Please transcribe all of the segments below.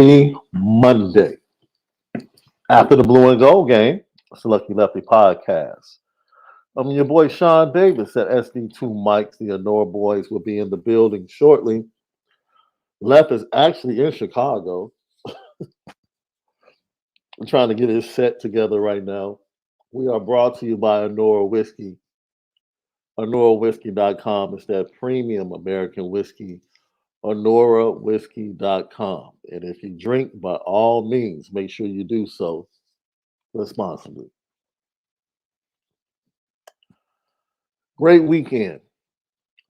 Happy Monday. After the blue and gold game, it's the Lucky Lefty podcast. Your boy Shaun Davis at SD2 Mics. The Onora boys will be in the building shortly. Left is actually in Chicago. I'm trying to get his set together right now. We are brought to you by Onora Whiskey. OnoraWhiskey.com is that premium American whiskey. OnoraWhiskey.com. And if you drink, by all means, make sure you do so responsibly. Great weekend.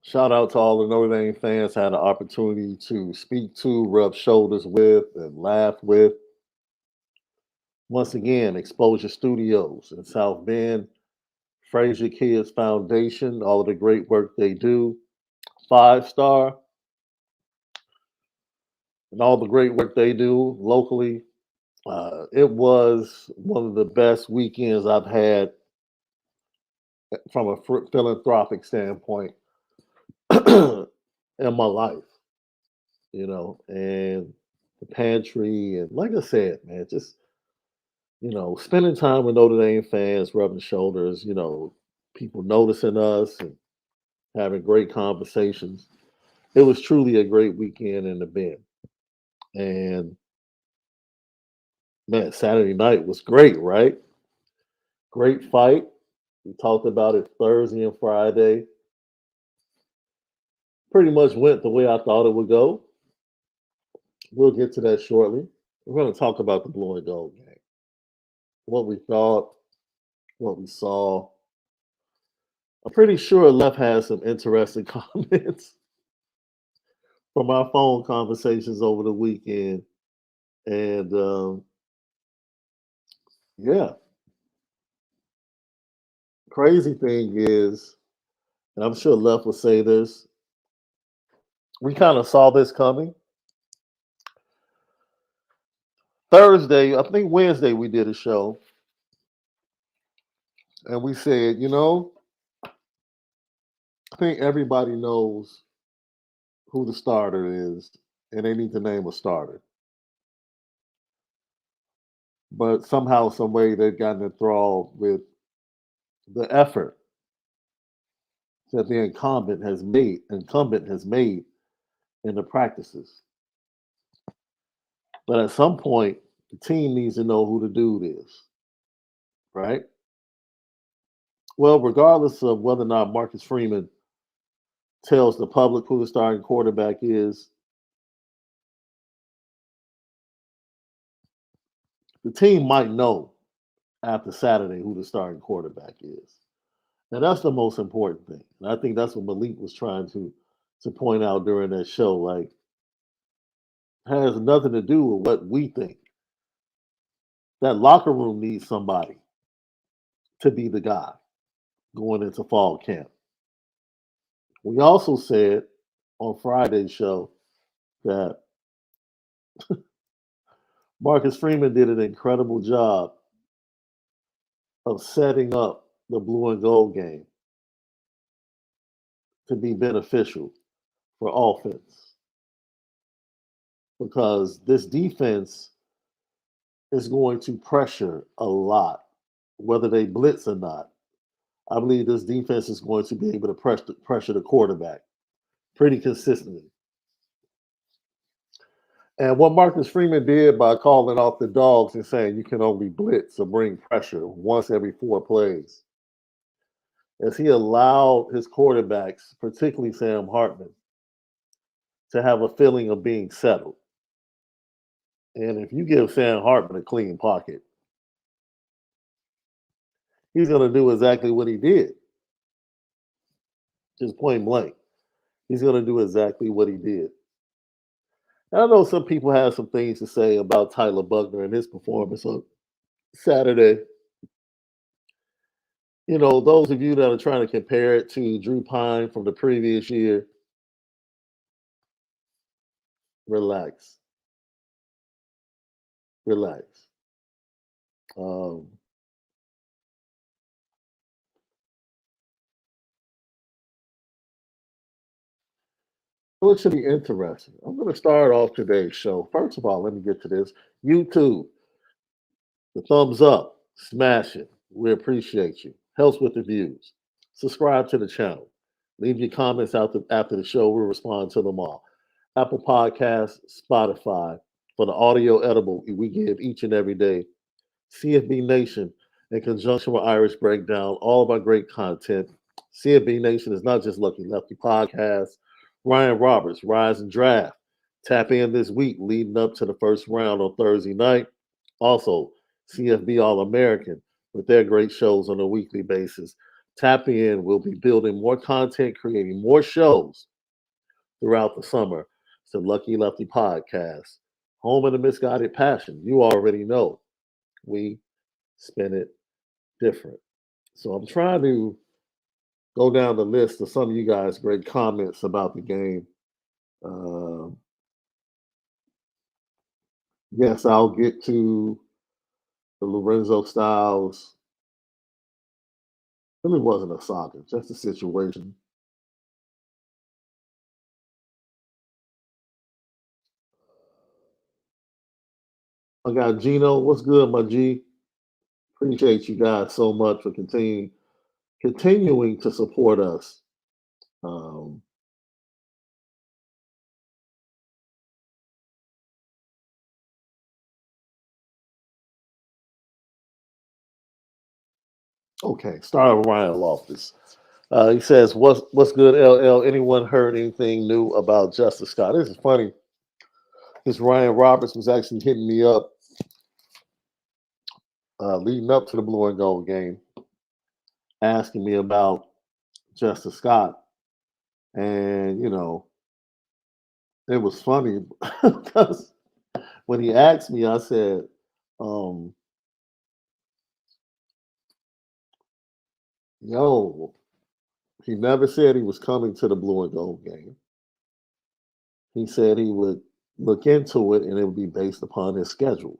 Shout out to all the Notre Dame fans I had an opportunity to speak to, rub shoulders with, and laugh with. Once again, Exposure Studios in South Bend, Fraser Kids Foundation, all of the great work they do, 5-star, and all the great work they do locally. It was one of the best weekends I've had from a philanthropic standpoint in my life, and the pantry. And like I said, man, just, spending time with Notre Dame fans, rubbing shoulders, people noticing us and having great conversations. It was truly a great weekend in the Bend. And man, Saturday night was great, right? Great fight. We talked about it Thursday and Friday. Pretty much went the way I thought it would go. We'll get to that shortly. We're going to talk about the blue and gold game. What we thought, what we saw. I'm pretty sure Left has some interesting comments from our phone conversations over the weekend. And yeah, crazy thing is, and I'm sure Left will say this, we kind of saw this coming. Thursday, I think Wednesday, we did a show. And we said, I think everybody knows who the starter is, and they need to name a starter. But somehow, some way, they've gotten enthralled with the effort that the incumbent has made in the practices. But at some point, the team needs to know who the dude is, right? Well, regardless of whether or not Marcus Freeman tells the public who the starting quarterback is, the team might know after Saturday who the starting quarterback is. And that's the most important thing. And I think that's what Malik was trying to point out during that show. Like, has nothing to do with what we think. That locker room needs somebody to be the guy going into fall camp. We also said on Friday's show that Marcus Freeman did an incredible job of setting up the blue and gold game to be beneficial for offense. Because this defense is going to pressure a lot, whether they blitz or not. I believe this defense is going to be able to pressure the quarterback pretty consistently. And what Marcus Freeman did by calling off the dogs and saying you can only blitz or bring pressure once every 4 plays, as he allowed his quarterbacks, particularly Sam Hartman, to have a feeling of being settled. And if you give Sam Hartman a clean pocket, he's going to do exactly what he did. Just point blank. He's going to do exactly what he did. And I know some people have some things to say about Tyler Buckner and his performance on Saturday. Those of you that are trying to compare it to Drew Pine from the previous year, relax. Relax. Um, So it should be interesting. I'm going to start off today's show. First of all, let me get to this. YouTube, the thumbs up, smash it. We appreciate you. Helps with the views. Subscribe to the channel. Leave your comments out after the show. We'll respond to them all. Apple Podcasts, Spotify. For the audio edible we give each and every day. CFB Nation, in conjunction with Irish Breakdown, all of our great content. CFB Nation is not just Lucky Lefty Podcast. Ryan Roberts, Rise and Draft. Tap in this week leading up to the first round on Thursday night. Also, CFB All American with their great shows on a weekly basis. Tap in. We'll be building more content, creating more shows throughout the summer. It's the Lucky Lefty Podcast, home of the misguided passion. You already know we spin it different. So I'm trying to go down the list of some of you guys' great comments about the game. Yes, I'll get to the Lorenzo Styles. Really wasn't a saga, just a situation. I got Gino. What's good, my G? Appreciate you guys so much for continuing to support us. Um, okay, start with Ryan Loftus. He says, "What's good, LL? Anyone heard anything new about Justice Scott?" This is funny because Ryan Roberts was actually hitting me up leading up to the Blue and Gold game, asking me about Justice Scott, and it was funny because when he asked me, I said, um, "Yo, he never said he was coming to the Blue and Gold game. He said he would look into it, and it would be based upon his schedule."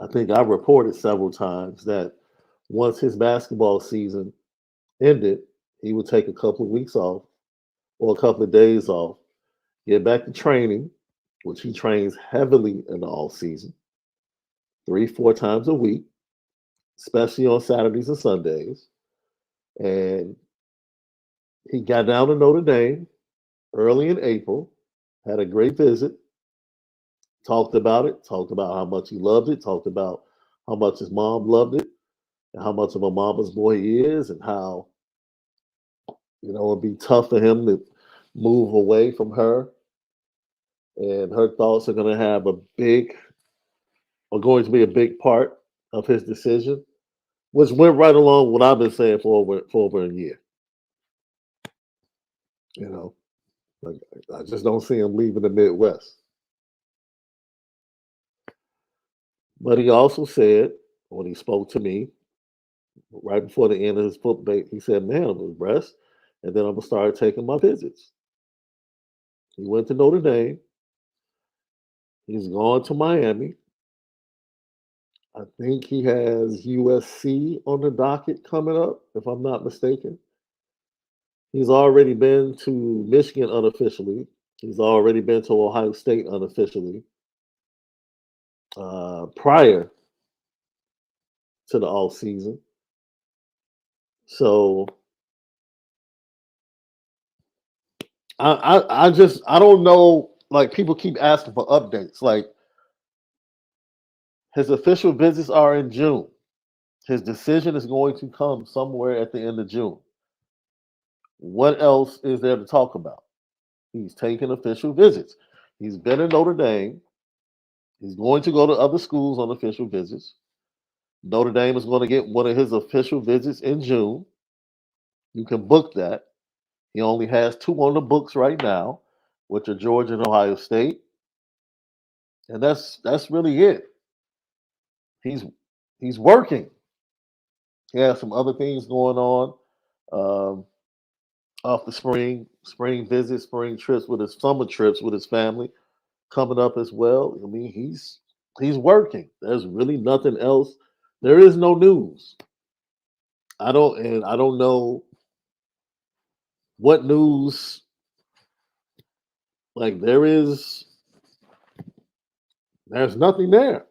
I think I reported several times that once his basketball season ended, he would take a couple of weeks off or a couple of days off, get back to training, which he trains heavily in the off season, 3, 4 times a week, especially on Saturdays and Sundays. And he got down to Notre Dame early in April, had a great visit, talked about it, talked about how much he loved it, talked about how much his mom loved it, and how much of a mama's boy he is, and how it'd be tough for him to move away from her. And her thoughts are going to have going to be a big part of his decision, which went right along what I've been saying for over a year. You know, like, I just don't see him leaving the Midwest. But he also said when he spoke to me right before the end of his football, he said, "Man, I'm gonna rest, and then I'm gonna start taking my visits." He went to Notre Dame. He's gone to Miami. I think he has USC on the docket coming up, if I'm not mistaken. He's already been to Michigan unofficially. He's already been to Ohio State unofficially prior to the off season. So I don't know. Like, people keep asking for updates. Like, his official visits are in June. His decision is going to come somewhere at the end of June. What else is there to talk about? He's taken official visits. He's been in Notre Dame. He's going to go to other schools on official visits. Notre Dame is going to get one of his official visits in June. You can book that. He only has 2 on the books right now, which are Georgia and Ohio State, and that's really it. He's he's working. He has some other things going on um, off the spring visits, spring trips with his summer trips with his family coming up as well. I mean, he's working. There's really nothing else. There is no news. I don't know what news Like there's nothing there.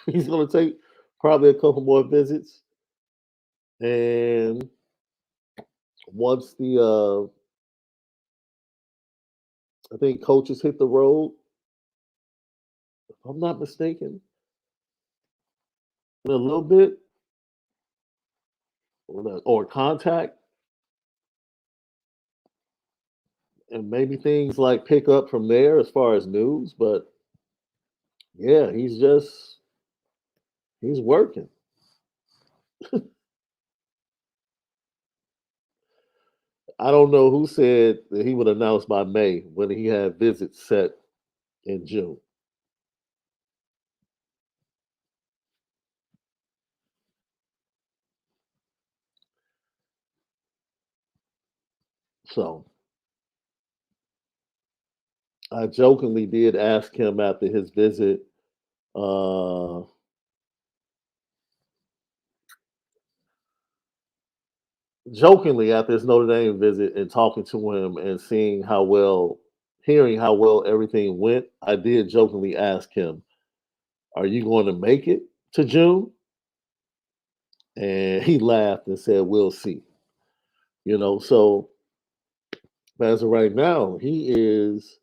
He's going to take probably a couple more visits, and once I think coaches hit the road, if I'm not mistaken, in a little bit or contact, and maybe things like pick up from there as far as news. But yeah, he's working. I don't know who said that he would announce by May when he had visits set in June. So I jokingly did ask him after his visit, uh, jokingly after his Notre Dame visit and talking to him and hearing how well everything went. I did jokingly ask him, "Are you going to make it to June?" And he laughed and said, "We'll see." So as of right now, he is.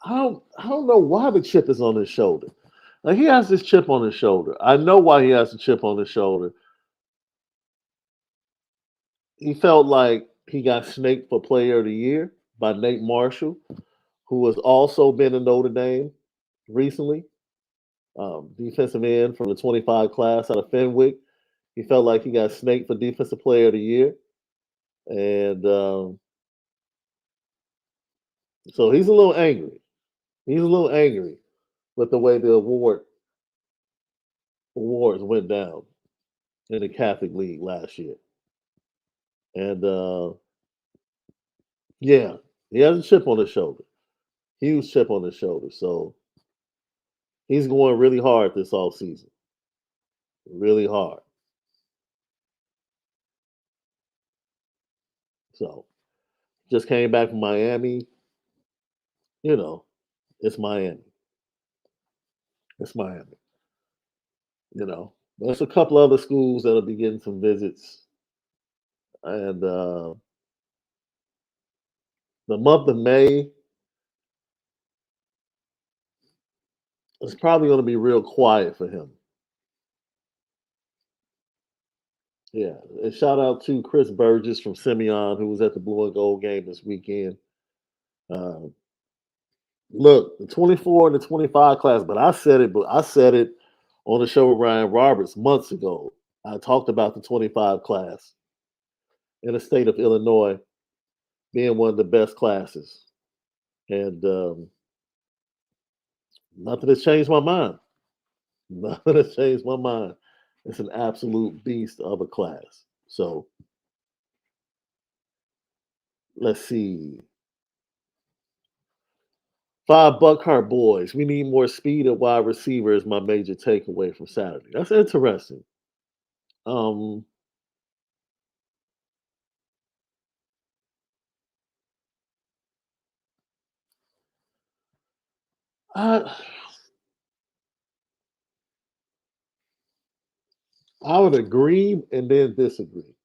I don't know why the chip is on his shoulder. Like he has this chip on his shoulder. I know why he has the chip on his shoulder. He felt like he got snaked for Player of the Year by Nate Marshall, who has also been in Notre Dame recently, defensive end from the 25 class out of Fenwick. He felt like he got snaked for Defensive Player of the Year, and so he's a little angry. He's a little angry with the way the awards went down in the Catholic League last year, and yeah, he has a chip on his shoulder, huge chip on his shoulder. So he's going really hard this off season, really hard. So just came back from Miami. You know, it's Miami. It's Miami. There's a couple other schools that'll be getting some visits, and the month of May is probably going to be real quiet for him. Yeah, and shout out to Chris Burgess from Simeon, who was at the Blue and Gold game this weekend. Uh, Look, the 24 and the 25 class, but I said it on the show with Ryan Roberts months ago. I talked about the 25 class in the state of Illinois being one of the best classes, and nothing has changed my mind. Nothing has changed my mind. It's an absolute beast of a class. So let's see. Five Buckner boys. We need more speed at wide receiver is my major takeaway from Saturday. That's interesting. Um, I I would agree and then disagree.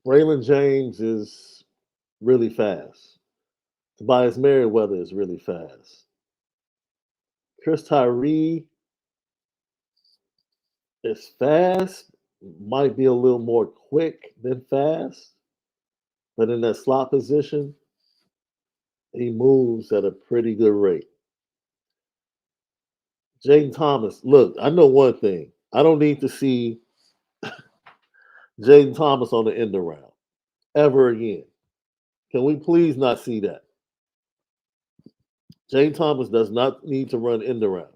Braylon James is really fast. Tobias Merriweather is really fast. Chris Tyree is fast, might be a little more quick than fast, but in that slot position, he moves at a pretty good rate. Jaden Thomas, look, I know one thing. I don't need to see Jaden Thomas on the end around ever again. Can we please not see that? Jaden Thomas does not need to run end arounds.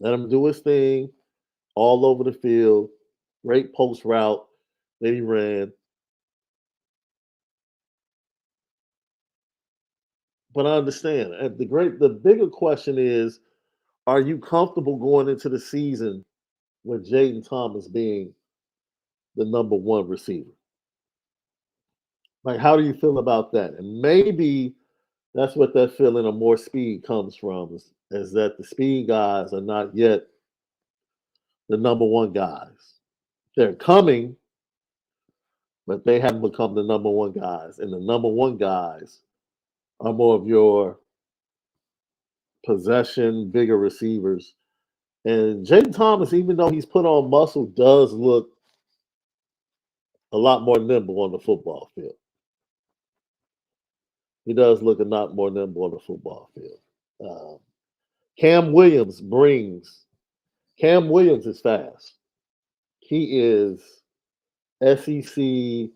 Let him do his thing all over the field. Great post route that he ran. But I understand. The bigger question is, are you comfortable going into the season with Jaden Thomas being the number one receiver? Like, how do you feel about that? And maybe that's what that feeling of more speed comes from is that the speed guys are not yet the number one guys. They're coming, but they haven't become the number one guys. And the number one guys are more of your possession, bigger receivers. And Jaden Thomas, even though he's put on muscle, does look a lot more nimble on the football field. He does look a lot more nimble on the football field. Um, Cam Williams brings. Cam Williams is fast. He is SEC,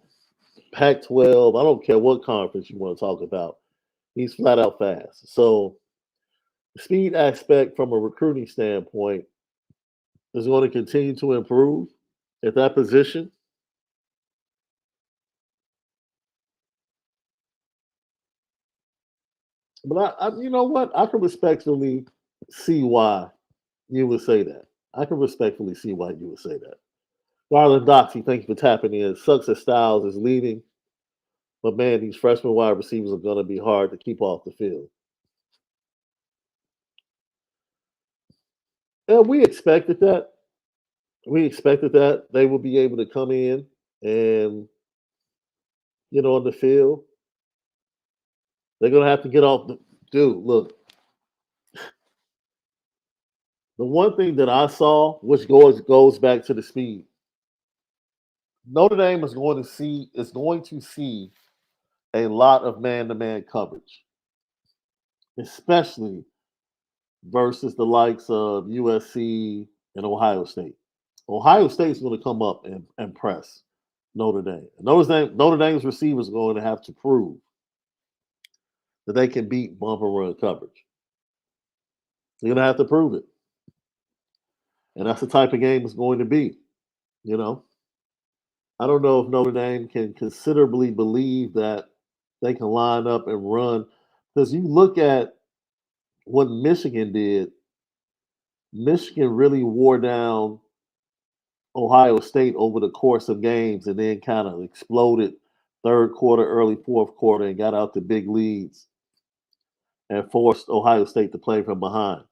Pac-12. I don't care what conference you want to talk about. He's flat out fast. So the speed aspect from a recruiting standpoint is going to continue to improve at that position. But you know what? I can respectfully see why you would say that. I can respectfully see why you would say that. Garland Doxy, thank you for tapping in. Sucks that Styles is leaving, but man, these freshman wide receivers are going to be hard to keep off the field. And we expected that. We expected that they would be able to come in and get on the field. They're going to have to get off the dude. Look, the one thing that I saw, which goes back to the speed, Notre Dame is going to see a lot of man-to-man coverage, especially versus the likes of USC and Ohio State. Ohio State's going to come up and press Notre Dame. Notre Dame's receivers are going to have to prove that they can beat bump and run coverage. They're going to have to prove it. And that's the type of game it's going to be. You know, I don't know if Notre Dame can considerably believe that they can line up and run. Because you look at what Michigan did, Michigan really wore down Ohio State over the course of games and then kind of exploded third quarter, early fourth quarter, and got out to big leads and forced Ohio State to play from behind.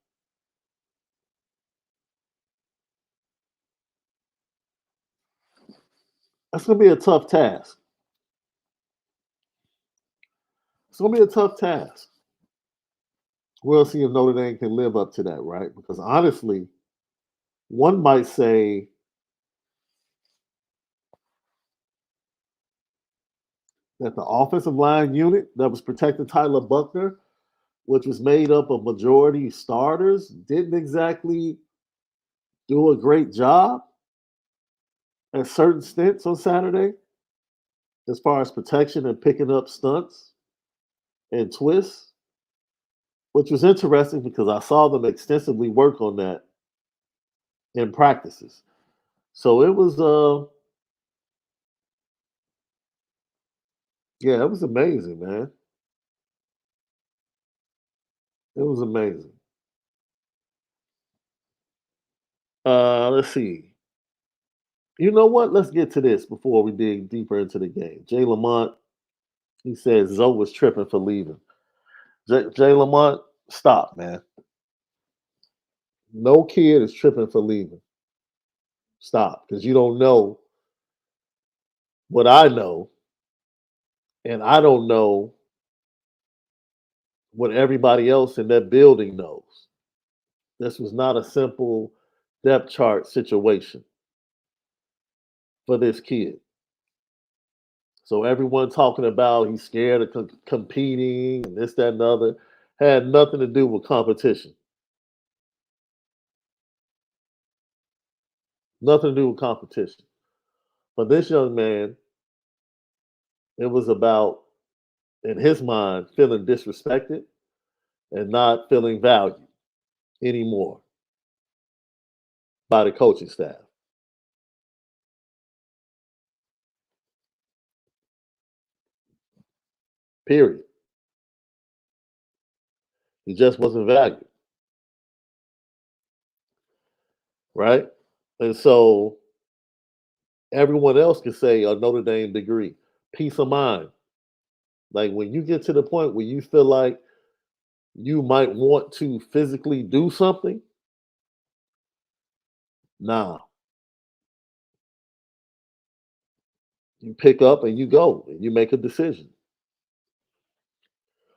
That's going to be a tough task. It's going to be a tough task. We'll see if Notre Dame can live up to that, right? Because honestly, one might say that the offensive line unit that was protecting Tyler Buckner, which was made up of majority starters, didn't exactly do a great job at certain stints on Saturday as far as protection and picking up stunts and twists, which was interesting because I saw them extensively work on that in practices. So it was yeah, it was amazing, man. It was amazing. Let's see. You know what? Let's get to this before we dig deeper into the game. Jay Lamont, he says Zoe was tripping for leaving. Jay Lamont, stop, man. No kid is tripping for leaving. Stop, because you don't know what I know, and I don't know what everybody else in that building knows. This was not a simple depth chart situation for this kid. So everyone talking about he's scared of competing and this, that, and the other had nothing to do with competition. Nothing to do with competition. For this young man, it was about, in his mind, feeling disrespected and not feeling valued anymore by the coaching staff. Period. He just wasn't valued, right? And so everyone else can say a Notre Dame degree, peace of mind. Like when you get to the point where you feel like you might want to physically do something, nah, you pick up and you go and you make a decision.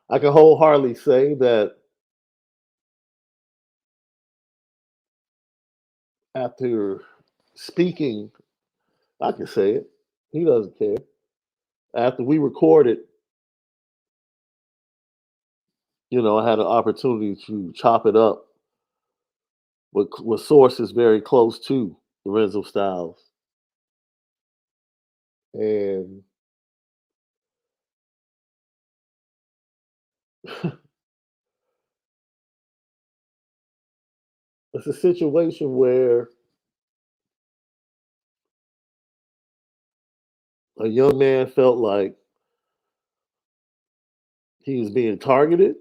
I can wholeheartedly say that after speaking, I can say it. He doesn't care. After we recorded, I had an opportunity to chop it up with sources very close to Lorenzo Styles. And it's a situation where a young man felt like he was being targeted.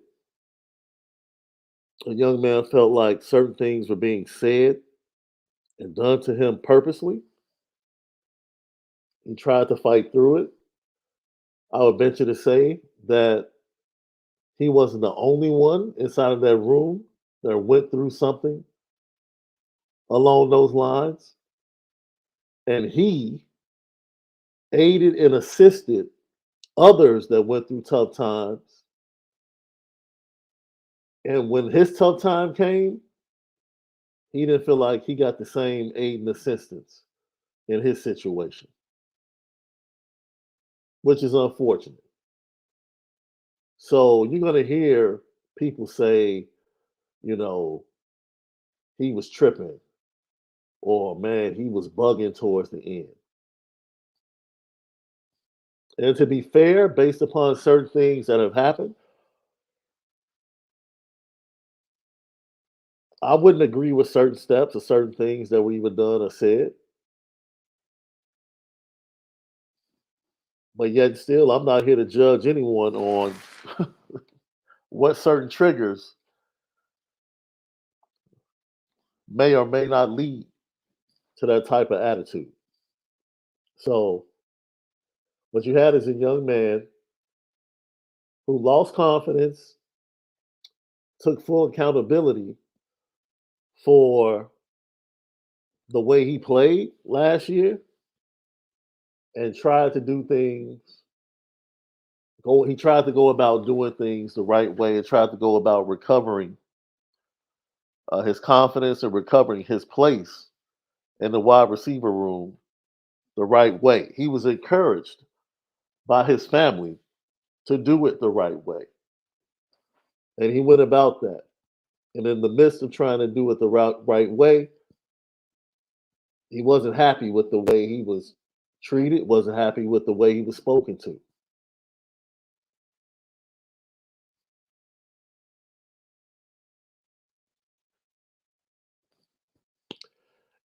A young man felt like certain things were being said and done to him purposely. He tried to fight through it. I would venture to say that he wasn't the only one inside of that room that went through something along those lines. And he aided and assisted others that went through tough times. And when his tough time came, he didn't feel like he got the same aid and assistance in his situation, which is unfortunate. So you're going to hear people say, you know, he was tripping or man, he was bugging towards the end. And to be fair, based upon certain things that have happened, I wouldn't agree with certain steps or certain things that were even done or said. But yet, still, I'm not here to judge anyone on what certain triggers may or may not lead to that type of attitude. So, what you had is a young man who lost confidence, took full accountability for the way he played last year, and tried to do things. He tried to go about doing things the right way and tried to go about recovering his confidence and recovering his place in the wide receiver room the right way. He was encouraged by his family to do it the right way. And he went about that. And in the midst of trying to do it the right way, he wasn't happy with the way he was treated, wasn't happy with the way he was spoken to.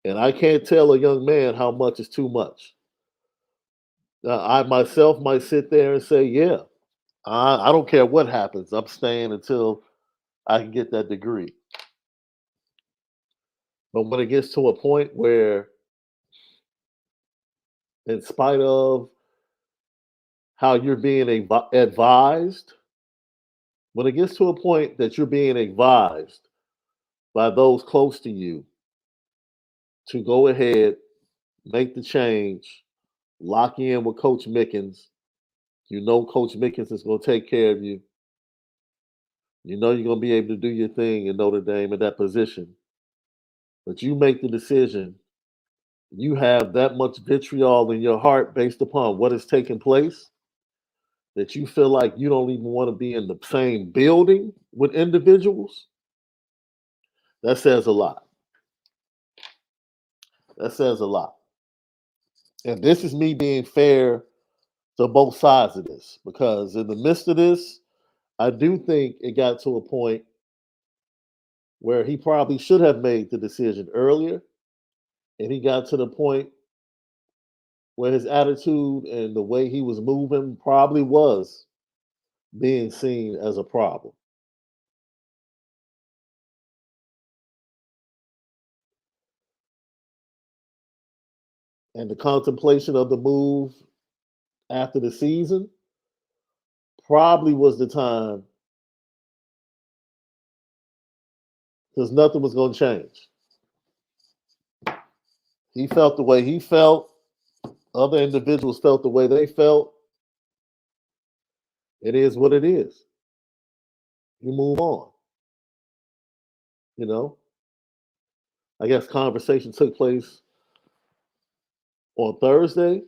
And I can't tell a young man how much is too much. Now, I myself might sit there and say, yeah, I don't care what happens. I'm staying until I can get that degree. But when it gets to a point where, in spite of how you're being advised, when it gets to a point that you're being advised by those close to you to go ahead, make the change, lock in with Coach Mickens, you know Coach Mickens is going to take care of you. You know you're going to be able to do your thing in Notre Dame in that position. But you make the decision. You have that much vitriol in your heart based upon what is taking place that you feel like you don't even want to be in the same building with individuals. That says a lot. That says a lot. And this is me being fair to both sides of this because in the midst of this, I do think it got to a point where he probably should have made the decision earlier. And he got to the point where his attitude and the way he was moving probably was being seen as a problem. and the contemplation of the move after the season probably was the time because nothing was going to change. He felt the way he felt. Other individuals felt the way they felt. It is what it is. You move on. You know, I guess conversation took place on Thursday,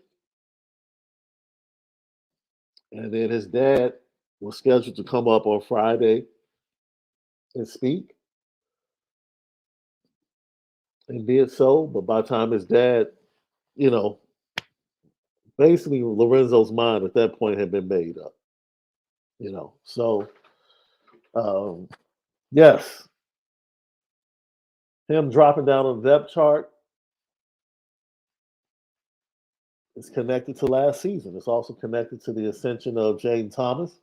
and then his dad was scheduled to come up on Friday and speak, and be it so. But by the time his dad, you know, basically Lorenzo's mind at that point had been made up. So um, yes, him dropping down on the depth chart is connected to last season. It's also connected to the ascension of Jaden Thomas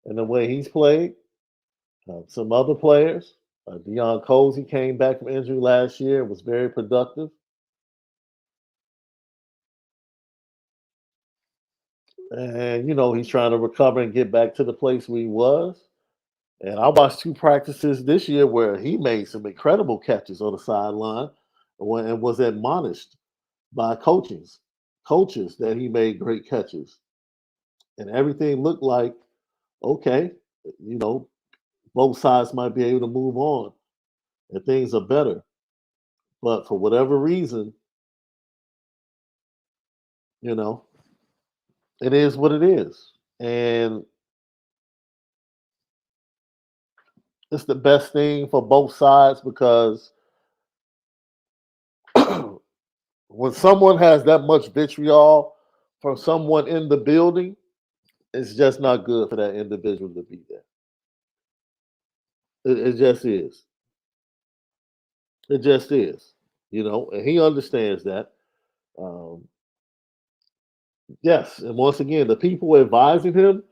and the way he's played. Some other players, Deion Cozy came back from injury last year, was very productive. And, he's trying to recover and get back to the place where he was. And I watched two practices this year where he made some incredible catches on the sideline and was admonished by coaches that he made great catches. And everything looked like, okay, both sides might be able to move on and things are better. But for whatever reason, you know, it is what it is. And it's the best thing for both sides because when someone has that much vitriol from someone in the building, it's just not good for that individual to be there. It just is. It just is. And he understands that. Um, yes, and once again, the people advising him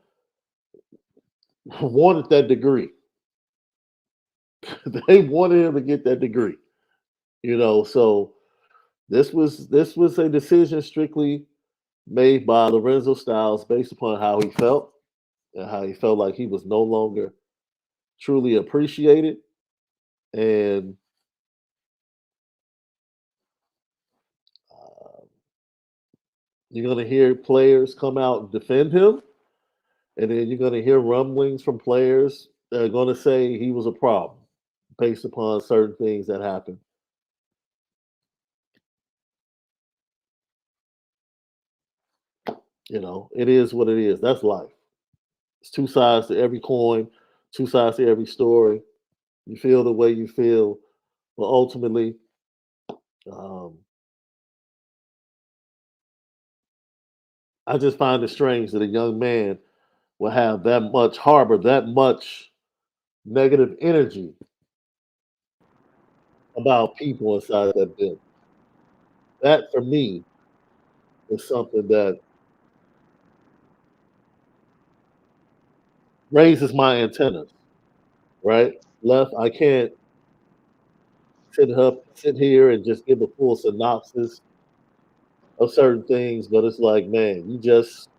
wanted that degree. They wanted him to get that degree. So this was a decision strictly made by Lorenzo Styles based upon how he felt and how he felt like he was no longer truly appreciated. And uh, you're going to hear players come out and defend him, and then you're going to hear rumblings from players that are going to say he was a problem based upon certain things that happened. It is what it is. That's life. It's two sides to every coin, two sides to every story. You feel the way you feel, but ultimately, um, I just find it strange that a young man will have harbor that much negative energy about people inside that building. That for me is something that raises my antennas, right? Left, I can't sit here and just give a full synopsis of certain things, but it's like, man, you just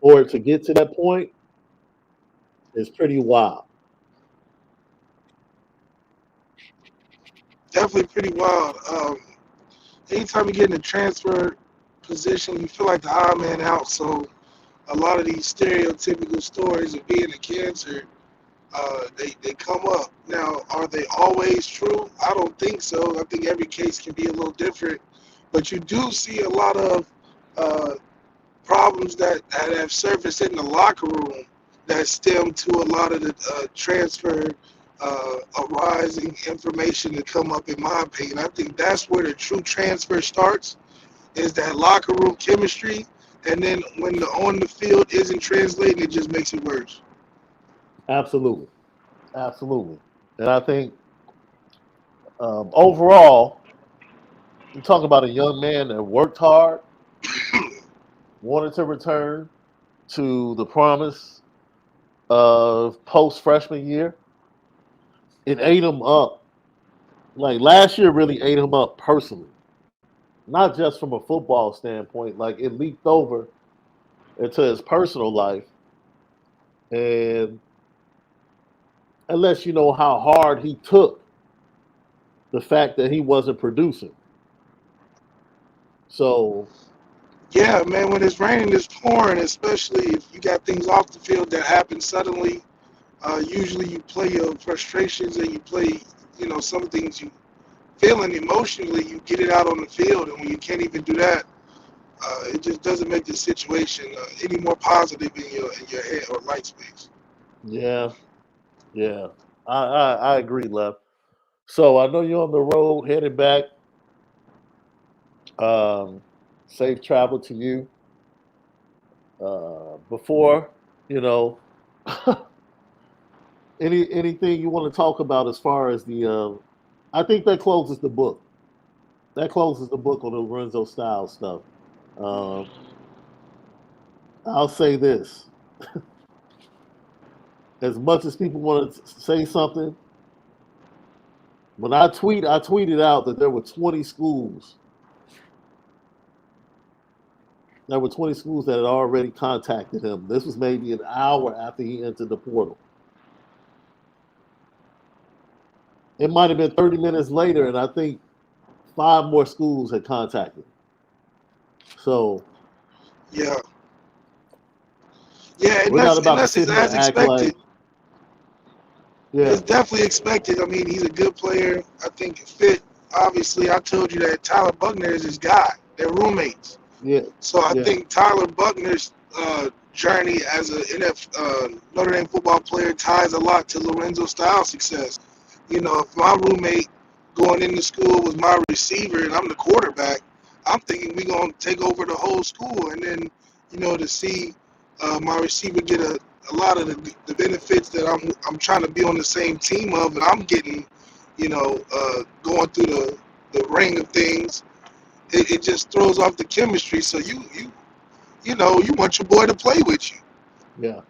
for it to get to that point is pretty wild. Definitely pretty wild. Anytime you get in a transfer position, you feel like the odd man out. So a lot of these stereotypical stories of being a cancer, they come up. Now, are they always true? I don't think so. I think every case can be a little different, but you do see a lot of uh, problems that have surfaced in the locker room that stem to a lot of the transfer arising information to come up. In my opinion, I think that's where the true transfer starts, is that locker room chemistry, and then when the on the field isn't translating, it just makes it worse. Absolutely, absolutely. And I think overall, you talk about a young man that worked hard, wanted to return to the promise of post freshman year. It ate him up. Like last year, really ate him up personally. not just from a football standpoint. Like it leaked over into his personal life, and unless you know how hard he took the fact that he wasn't producing. So Yeah, man, when it's raining, it's pouring, especially if you got things off the field that happen suddenly. Usually you play your frustrations and you play, some things you feeling emotionally, you get it out on the field. And when you can't even do that, it just doesn't make the situation any more positive in your head or light space. yeah, yeah, I agree, Left. So I know you're on the road headed back. Um, Safe travel to you. Before you know, anything you want to talk about as far as the? I think that closes the book. That closes the book on the Lorenzo Styles stuff. Um, I'll say this: as much as people want to say something, when I tweeted out that there were 20 schools. There were 20 schools that had already contacted him. This was maybe an hour after he entered the portal. It might have been 30 minutes later, and I think five more schools had contacted him. So Yeah, yeah, and we're not that's and about to that's sit here and as act expected. like, yeah, It's definitely expected. I mean, he's a good player. I think it fit. Obviously, I told you that Tyler Buckner is his guy. They're roommates. yeah, So I yeah, think Tyler Buckner's journey as a Notre Dame football player ties a lot to Lorenzo Styles' success. If my roommate going into school was my receiver and I'm the quarterback, I'm thinking we're going to take over the whole school. And then, to see my receiver get a lot of the benefits that I'm trying to be on the same team of, and I'm getting, going through the ring of things, it just throws off the chemistry. So you want your boy to play with you. yeah.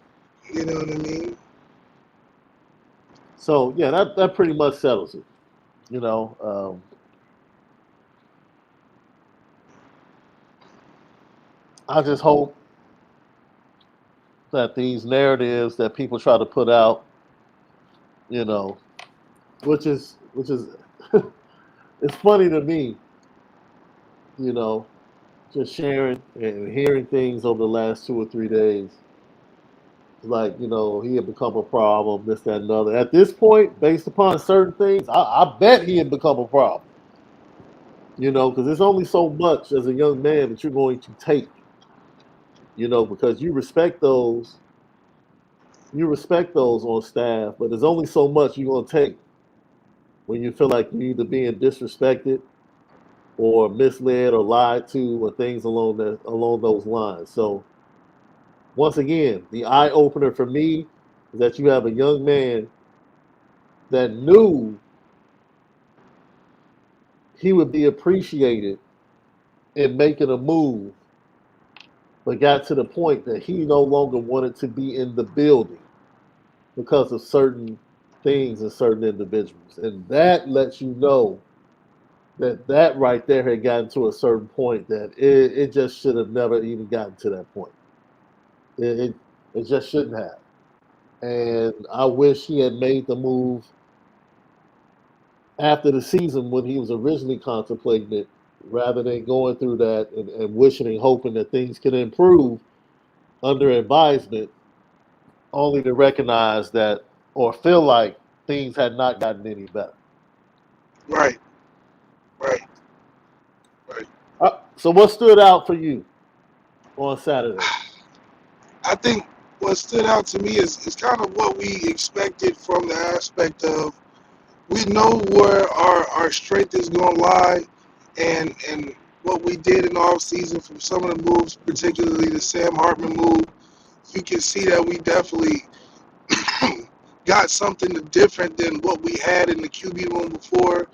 You know what I mean? So yeah, that pretty much settles it. You know, I just hope that these narratives that people try to put out, you know, which is it's funny to me, you know, just sharing and hearing things over the last 2 or 3 days. Like, he had become a problem, this, that, and other. At this point, based upon certain things, I bet he had become a problem, because there's only so much as a young man that you're going to take, because you respect those on staff, but there's only so much you're going to take when you feel like you're either being disrespected or misled or lied to or things along those lines. So once again, the eye opener for me is that you have a young man that knew he would be appreciated in making a move, but got to the point that he no longer wanted to be in the building because of certain things and certain individuals. And that lets you know that right there had gotten to a certain point that it just should have never even gotten to that point. It just shouldn't have. And I wish he had made the move after the season when he was originally contemplating it, rather than going through that and wishing and hoping that things can improve under advisement, only to recognize that or feel like things had not gotten any better. Right, right, right. So, what stood out for you on Saturday? I think what stood out to me is kind of what we expected from the aspect of we know where our strength is going to lie, and what we did in the offseason from some of the moves, particularly the Sam Hartman move, you can see that we definitely got something different than what we had in the QB room before.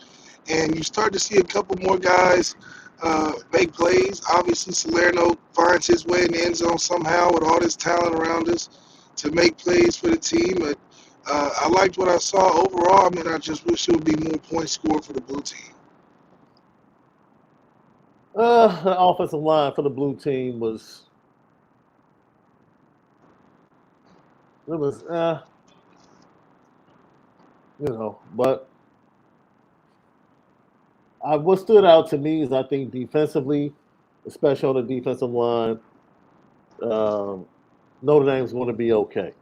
And you start to see a couple more guys make plays. Obviously, Salerno finds his way in the end zone somehow with all this talent around us to make plays for the team. But I liked what I saw overall. I mean, I just wish it would be more points scored for the blue team. The offensive line for the blue team was but what stood out to me is I think defensively, especially on the defensive line, um, Notre Dame's going to be okay.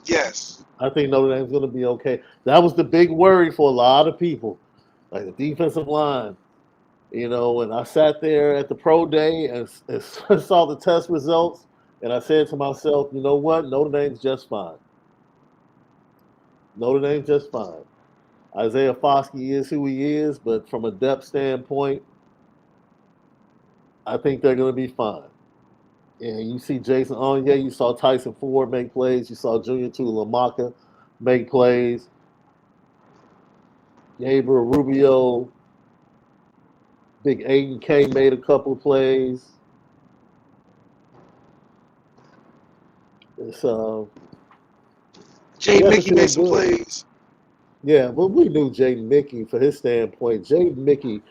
Yes. I think Notre Dame's going to be okay. That was the big worry for a lot of people, like the defensive line. And I sat there at the pro day and saw the test results, and I said to myself, you know what? Notre Dame's just fine. Notre Dame's just fine. Isaiah Foskey is who he is, but from a depth standpoint, I think they're going to be fine. And you see Jason Onyé, you saw Tyson Ford make plays, you saw Junior Tuilamaka make plays, Gabriel Rubio, Big Aiden K made a couple of plays. It's Jay you have to Mickey feel made some good. plays. Yeah, well, we knew Jaden Mickey for his standpoint. Jaden Mickey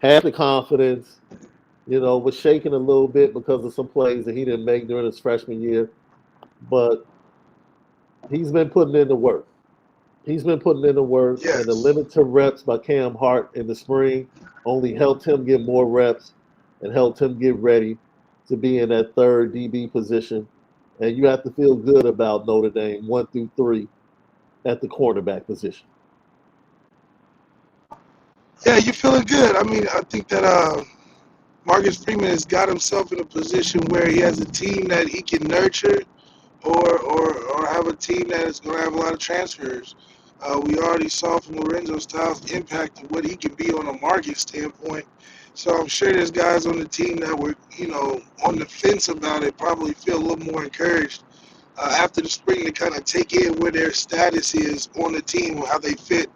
had the confidence, was shaking a little bit because of some plays that he didn't make during his freshman year, but he's been putting in the work. He's been putting in the work, and the Yes. limited reps by Cam Hart in the spring only helped him get more reps and helped him get ready to be in that third DB position. And you have to feel good about Notre Dame 1 through 3 at the quarterback position. Yeah, you're feeling good. I mean, I think that Marcus Freeman has got himself in a position where he has a team that he can nurture or have a team that is going to have a lot of transfers. We already saw from Lorenzo Styles' impact of what he can be on a market standpoint. So I'm sure there's guys on the team that were, on the fence about it, probably feel a little more encouraged after the spring to kind of take in where their status is on the team, how they fit,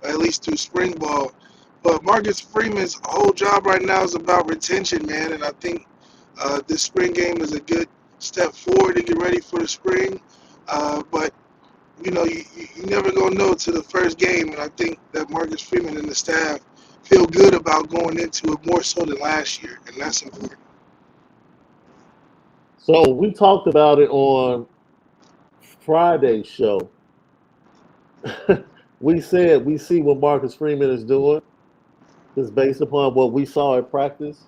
at least through spring ball. But Marcus Freeman's whole job right now is about retention, man, and I think this spring game is a good step forward to get ready for the spring. But you never gonna know to the first game, and I think that Marcus Freeman and the staff feel good about going into it more so than last year, and that's important. So we talked about it on Friday's show. We said we see what Marcus Freeman is doing just based upon what we saw at practice,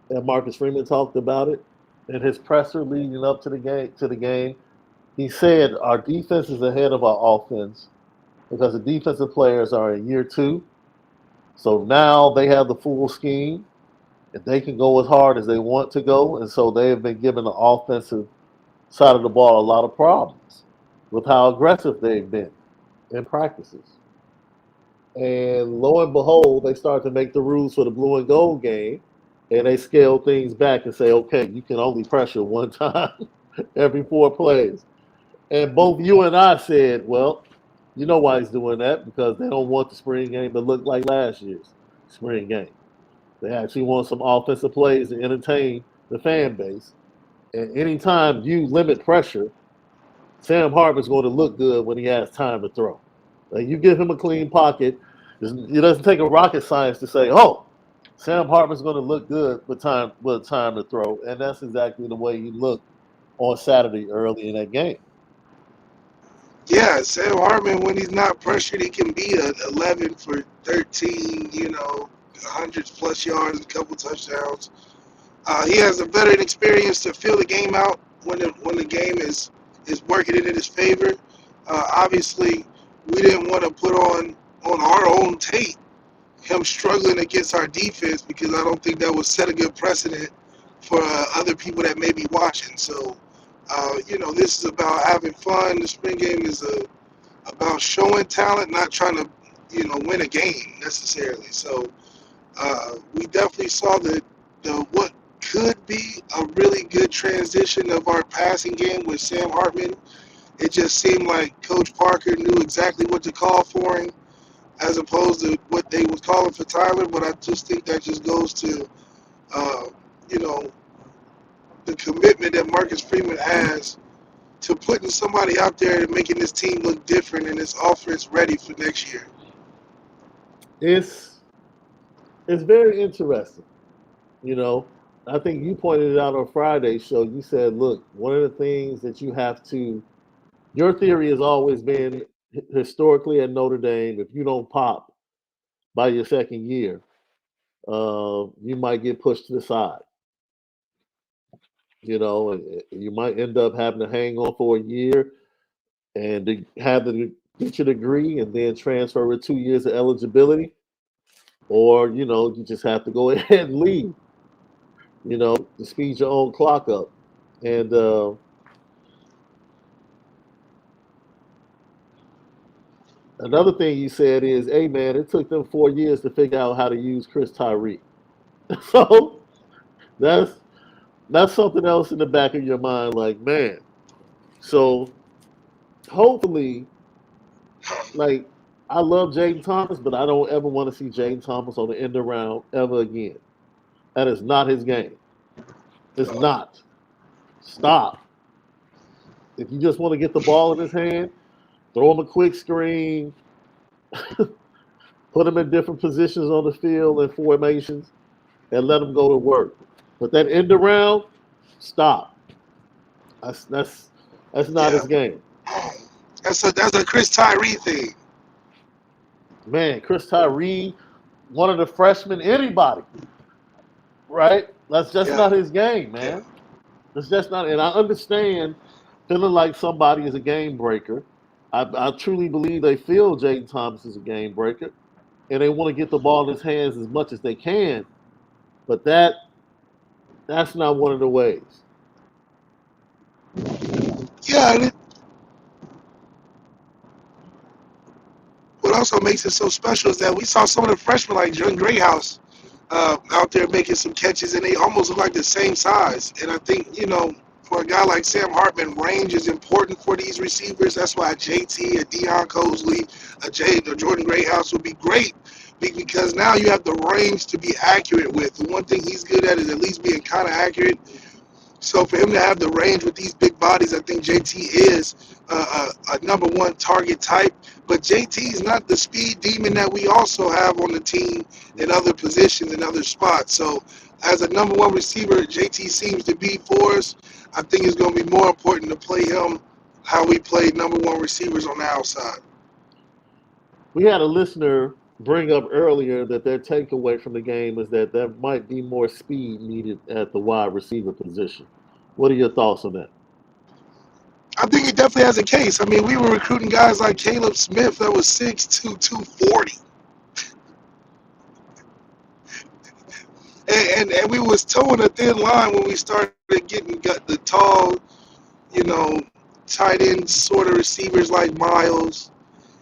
and Marcus Freeman talked about it in his presser leading up to the game. He said our defense is ahead of our offense because the defensive players are in year 2. So now they have the full scheme and they can go as hard as they want to go. And so they have been giving the offensive side of the ball a lot of problems with how aggressive they've been in practices. And lo and behold, they start to make the rules for the blue and gold game, and they scale things back and say, okay, you can only pressure one time every 4 plays. And both you and I said, well, you know why he's doing that because they don't want the spring game to look like last year's spring game. They actually want some offensive plays to entertain the fan base. And anytime you limit pressure, Sam Hartman's going to look good when he has time to throw. Like you give him a clean pocket. It doesn't take a rocket science to say, "Oh, Sam Hartman's going to look good with time to throw," and that's exactly the way he looked on Saturday early in that game. Yeah, Sam Hartman, when he's not pressured, he can be a 11 for 13, hundreds plus yards, a couple touchdowns. He has a veteran experience to feel the game out when the game is working in his favor. Obviously, we didn't want to put on our own tape him struggling against our defense because I don't think that would set a good precedent for other people that may be watching. So, this is about having fun. The spring game is about showing talent, not trying to, win a game necessarily. So, we definitely saw the what could be a really good transition of our passing game with Sam Hartman. It just seemed like Coach Parker knew exactly what to call for him as opposed to what they was calling for Tyler. But I just think that just goes to, uh, you know, the commitment that Marcus Freeman has to putting somebody out there and making this team look different and this offense ready for next year. It's it's very interesting. You know, I think you pointed it out on Friday's show. You said, look, one of the things that you have to, your theory has always been historically at Notre Dame, if you don't pop by your second year, you might get pushed to the side. And you might end up having to hang on for a year and to have the get your degree and then transfer with 2 years of eligibility, or you just have to go ahead and leave. To speed your own clock up. And another thing you said is, hey man, it took them 4 years to figure out how to use Chris Tyree. So that's that's something else in the back of your mind, like man. So hopefully, like I love Jaden Thomas, but I don't ever want to see Jaden Thomas on the end around ever again. That is not his game. It's not. Stop. If you just want to get the ball in his hand, throw him a quick screen, put him in different positions on the field and formations, and let him go to work. But that end around, stop. That's not Yeah, his game. that's a Chris Tyree thing. Man, Chris Tyree, one of the freshmen, anybody, right? That's just Yeah, not his game, yeah. man. That's just not. And I understand feeling like somebody is a game breaker. I truly believe they feel Jaden Thomas is a game breaker, and they want to get the ball in his hands as much as they can. But that's not one of the ways. Yeah, and what also makes it so special is that we saw some of the freshmen like Jordan Grayhouse out there making some catches, and they almost look like the same size. And I think, for a guy like Sam Hartman, range is important for these receivers. That's why JT, a Deion Cosley, a Jordan Grayhouse would be great because now you have the range to be accurate with. The one thing he's good at is at least being kind of accurate. So for him to have the range with these big bodies, I think JT is a number one target type. But JT is not the speed demon that we also have on the team in other positions and other spots. So as a number one receiver, JT seems to be for us. I think it's going to be more important to play him how we played number one receivers on the outside. We had a listener bring up earlier that their takeaway from the game is that there might be more speed needed at the wide receiver position. What are your thoughts on that? I think he definitely has a case. I mean, we were recruiting guys like Caleb Smith that was 6'2", 240. And we was towing a thin line when we started getting got the tall, you know, tight end sort of receivers like Miles,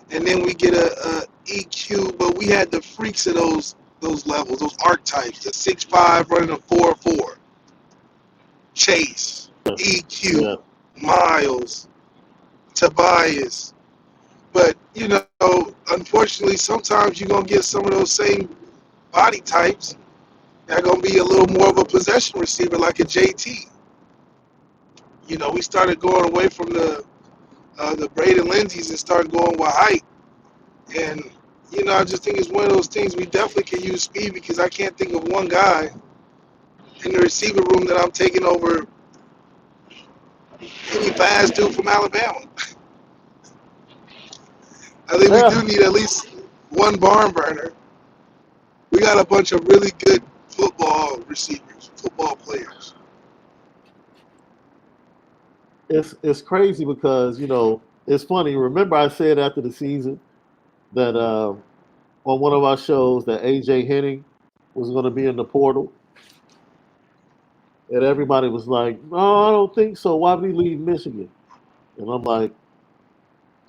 and then we get a EQ, but we had the freaks of those levels, those archetypes, the 6'5" running a 4.4, Chase, Yeah. EQ, Miles, Tobias. But unfortunately, sometimes you're gonna get some of those same body types that are gonna be a little more of a possession receiver like a JT. We started going away from the Braden Lindsey's and started going with height. And I just think it's one of those things we definitely can use speed because I can't think of one guy in the receiver room that I'm taking over any fast dude from Alabama. I think we Yeah. do need at least one barn burner. We got a bunch of really good football receivers, football players. It's crazy because, it's funny. Remember I said after the season that on one of our shows that AJ Henning was going to be in the portal, and everybody was like, "No, I don't think so. Why did he leave Michigan?" And I'm like,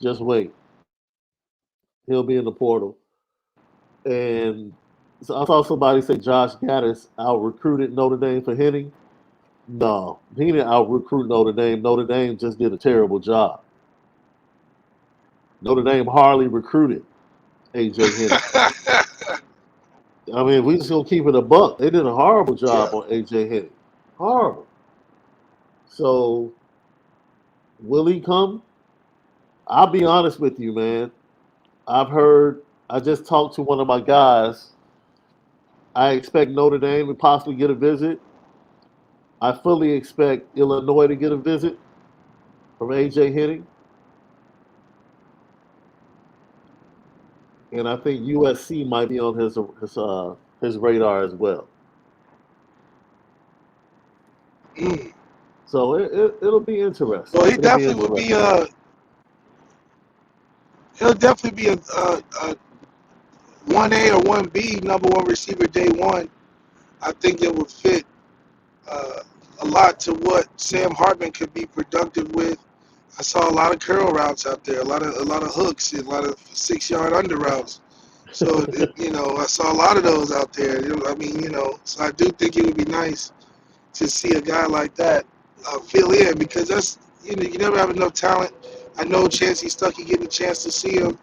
"Just wait. He'll be in the portal." And so I saw somebody say Josh Gaddis out recruited Notre Dame for Henning. No, he didn't out recruit Notre Dame. Notre Dame just did a terrible job. Notre Dame hardly recruited AJ Henning. I mean, we just gonna keep it a buck. They did a horrible job Yeah. on AJ Henning. Horrible. So will he come? I'll be honest with you, man. I've heard. I just talked to one of my guys I expect Notre Dame to possibly get a visit. I fully expect Illinois to get a visit from AJ Henning, and I think USC might be on his radar as well. Mm. So it'll be interesting. Well, he It'll be definitely would be interesting. he'll definitely be a 1A or 1B number one receiver day one. I think it would fit uh, a lot to what Sam Hartman could be productive with. I saw a lot of curl routes out there, a lot of hooks, and a lot of 6 yard under routes. So I saw a lot of those out there. I mean, so I do think it would be nice to see a guy like that fill in because that's you never have enough talent. I know Chancey Stuckey getting a chance to see him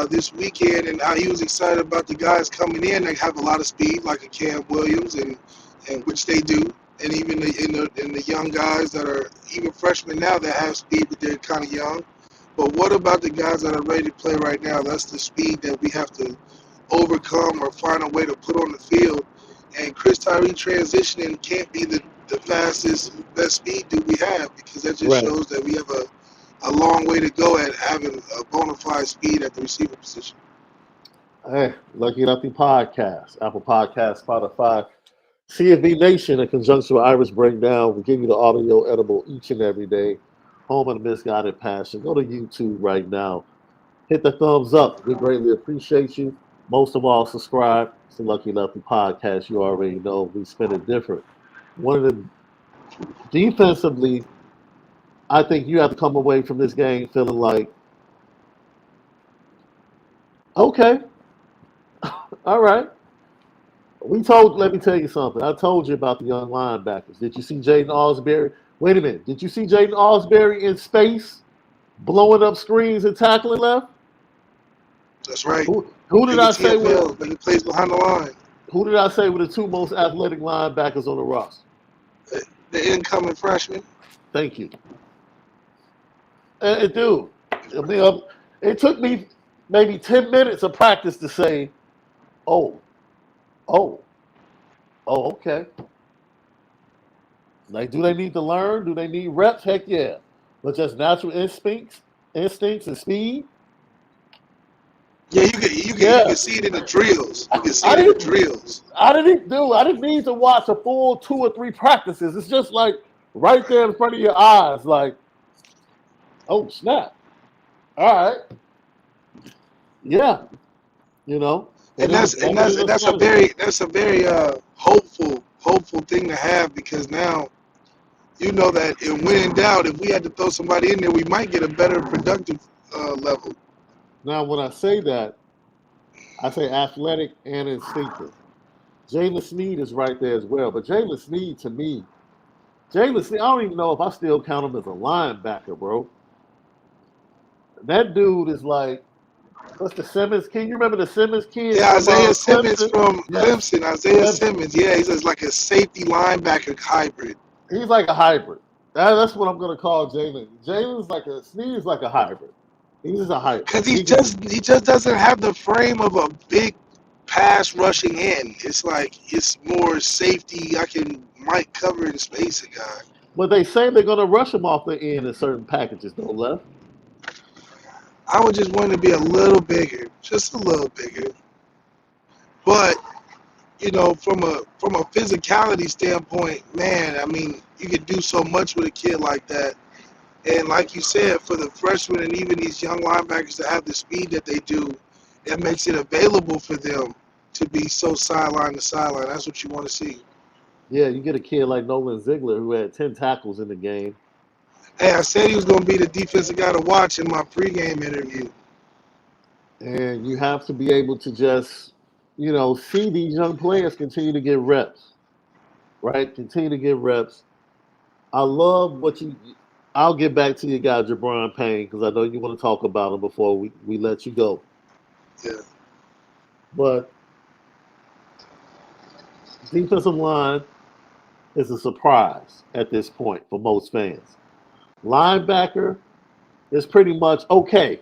this weekend, and he was excited about the guys coming in that have a lot of speed, like a Cam Williams, and which they do, and even the young guys that are even freshmen now that have speed, but they're kind of young. But what about the guys that are ready to play right now? That's the speed that we have to overcome or find a way to put on the field. And Chris Tyree transitioning can't be the fastest, best speed dude we have because that just Right. shows that we have a long way to go at having a bona fide speed at the receiver position. Hey, Lucky Lefty Podcast, Apple Podcast, Spotify, CFB Nation, in conjunction with Iris Breakdown, we give you the audio edible each and every day. Home of the Misguided Passion. Go to YouTube right now. Hit the thumbs up. We greatly appreciate you. Most of all, subscribe. It's the Lucky Lefty Podcast. You already know we spin it different. One of the defensively, I think you have to come away from this game feeling like, okay, all right. Let me tell you something. I told you about the young linebackers. Did you see Jaden Osbury? Wait a minute. Did you see Jaden Osbury in space blowing up screens and tackling left? That's right. Who did Big I say were TFL, but he plays behind the line. the two most athletic linebackers on the roster? The incoming freshman. Thank you. Dude, I mean, it took me maybe 10 minutes of practice to say, oh, oh, oh, okay. Like, do they need to learn? Do they need reps? Heck yeah. But just natural instincts and speed? Yeah, you Yeah. can see it in the drills. You can see I it in the didn't drills. I didn't need to watch a full 2 or 3 practices. It's just like right there in front of your eyes, like, oh snap. All right. Yeah. You know. And And it was that's and that's evident and of that's a very hopeful thing to have because now you know that when in doubt, if we had to throw somebody in there, we might get a better productive level. Now, when I say that, I say athletic and instinctive. Jalen Sneed is right there as well. But Jalen Sneed, to me, Jalen Sneed, I don't even know if I still count him as a linebacker, bro. That dude is like, what's the Simmons kid? You remember the Simmons kid Yeah, from Isaiah Simmons Clemson? from Yes, Clemson. Isaiah Clemson. Simmons. Yeah, he's just like a safety linebacker hybrid. He's like a hybrid. That's what I'm gonna call Jalen. Jalen's like a Sneed is like a hybrid. He's a hybrid. Because he just doesn't have the frame of a big pass rushing end. It's like it's more safety. Might cover and space a guy. But they say they're gonna rush him off the end in certain packages, though, left. I would just want to be a little bigger, just a little bigger. But from a physicality standpoint, man, I mean, you could do so much with a kid like that. And like you said, for the freshmen and even these young linebackers to have the speed that they do, it makes it available for them to be so sideline to sideline. That's what you want to see. Yeah, you get a kid like Nolan Ziegler who had 10 tackles in the game. Hey, I said he was going to be the defensive guy to watch in my pregame interview. And you have to be able to just, see these young players continue to get reps, right? Continue to get reps. I love I'll get back to your guy, Jabron Payne, because I know you want to talk about him before we let you go. Yeah. But defensive line is a surprise at this point for most fans. Linebacker is pretty much okay.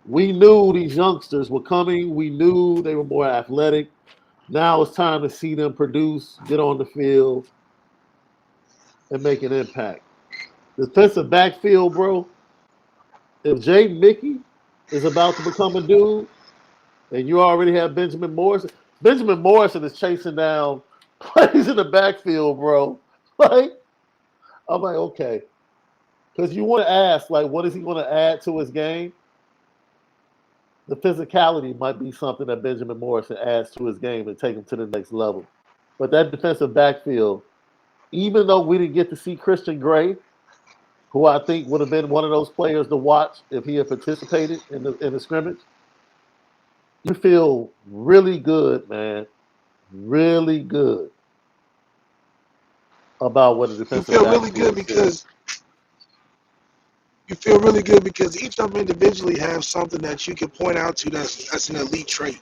We knew these youngsters were coming. We knew they were more athletic. Now it's time to see them produce, get on the field, and make an impact. Defensive backfield, bro. If Jay Mickey is about to become a dude, and you already have Benjamin Morrison is chasing down plays in the backfield, bro. Like, I'm like, okay. Because you want to ask, like, what is he going to add to his game? The physicality might be something that Benjamin Morrison adds to his game and take him to the next level. But that defensive backfield, even though we didn't get to see Christian Gray, who I think would have been one of those players to watch if he had participated in the scrimmage, you feel really good, man. Really good about what the You defensive feel really backfield good is doing. because you feel really good because each of them individually have something that you can point out to that's an elite trait.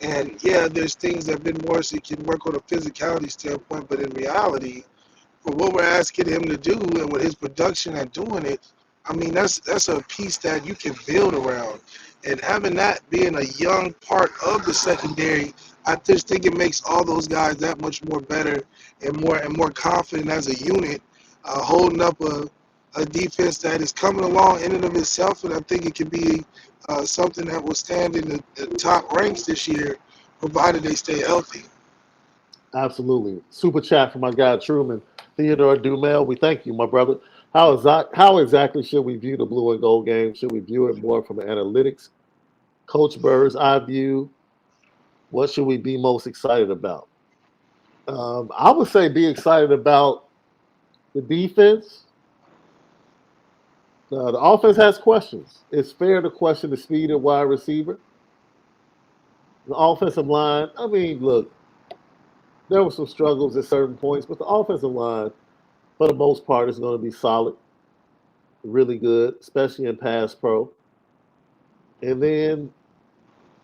And yeah, there's things that Ben Morrison can work on a physicality standpoint, but in reality, for what we're asking him to do and with his production at doing it, I mean that's a piece that you can build around. And having that being a young part of the secondary, I just think it makes all those guys that much more better and more confident as a unit, holding up a defense that is coming along in and of itself. And I think it can be something that will stand in the top ranks this year, provided they stay healthy. Absolutely. Super chat from my guy Truman Theodore Dumel. We thank you, my brother. How exactly should we view the blue and gold game? Should we view it more from analytics? Coach Bird's eye view. What should we be most excited about? I would say be excited about the defense. The offense has questions. It's fair to question the speed of wide receiver. The offensive line, I mean, look, there were some struggles at certain points, but the offensive line, for the most part, is going to be solid, really good, especially in pass pro. And then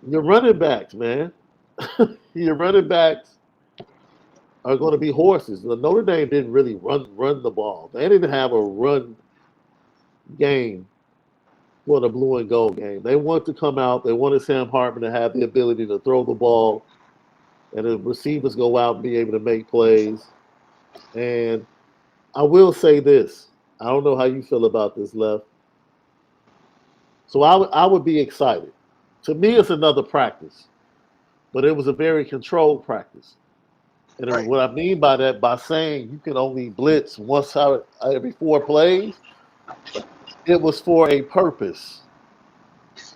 your running backs, man. Your running backs are going to be horses. The Notre Dame didn't really run the ball. They didn't have a run game for the blue and gold game. They wanted to come out. They wanted Sam Hartman to have the ability to throw the ball and the receivers go out and be able to make plays. And I will say this. I don't know how you feel about this, Left. So I would be excited. To me, it's another practice, but it was a very controlled practice. And Right. what I mean by that, by saying you can only blitz once out every 4 plays, it was for a purpose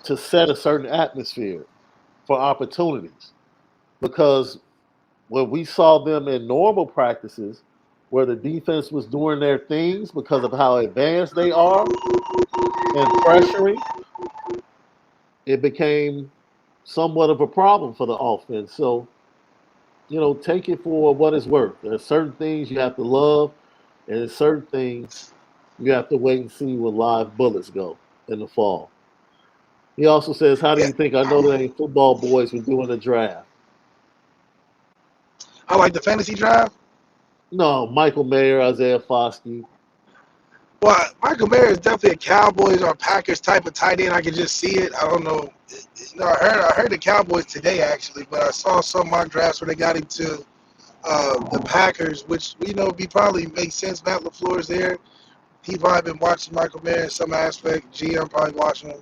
to set a certain atmosphere for opportunities. Because when we saw them in normal practices, where the defense was doing their things because of how advanced they are and pressuring, it became somewhat of a problem for the offense. So, take it for what it's worth. There's certain things you have to love, and there's certain things you have to wait and see where live bullets go in the fall. He also says, how do Yeah, you think our Notre Dame football boys would do in the draft? I like the fantasy drive. No, Michael Mayer, Isaiah Foskey. Well, Michael Mayer is definitely a Cowboys or Packers type of tight end. I can just see it. I don't know. I heard the Cowboys today actually, but I saw some mock drafts where they got him to the Packers, which be probably makes sense. Matt LaFleur is there. He probably been watching Michael Mayer in some aspect. GM probably watching him.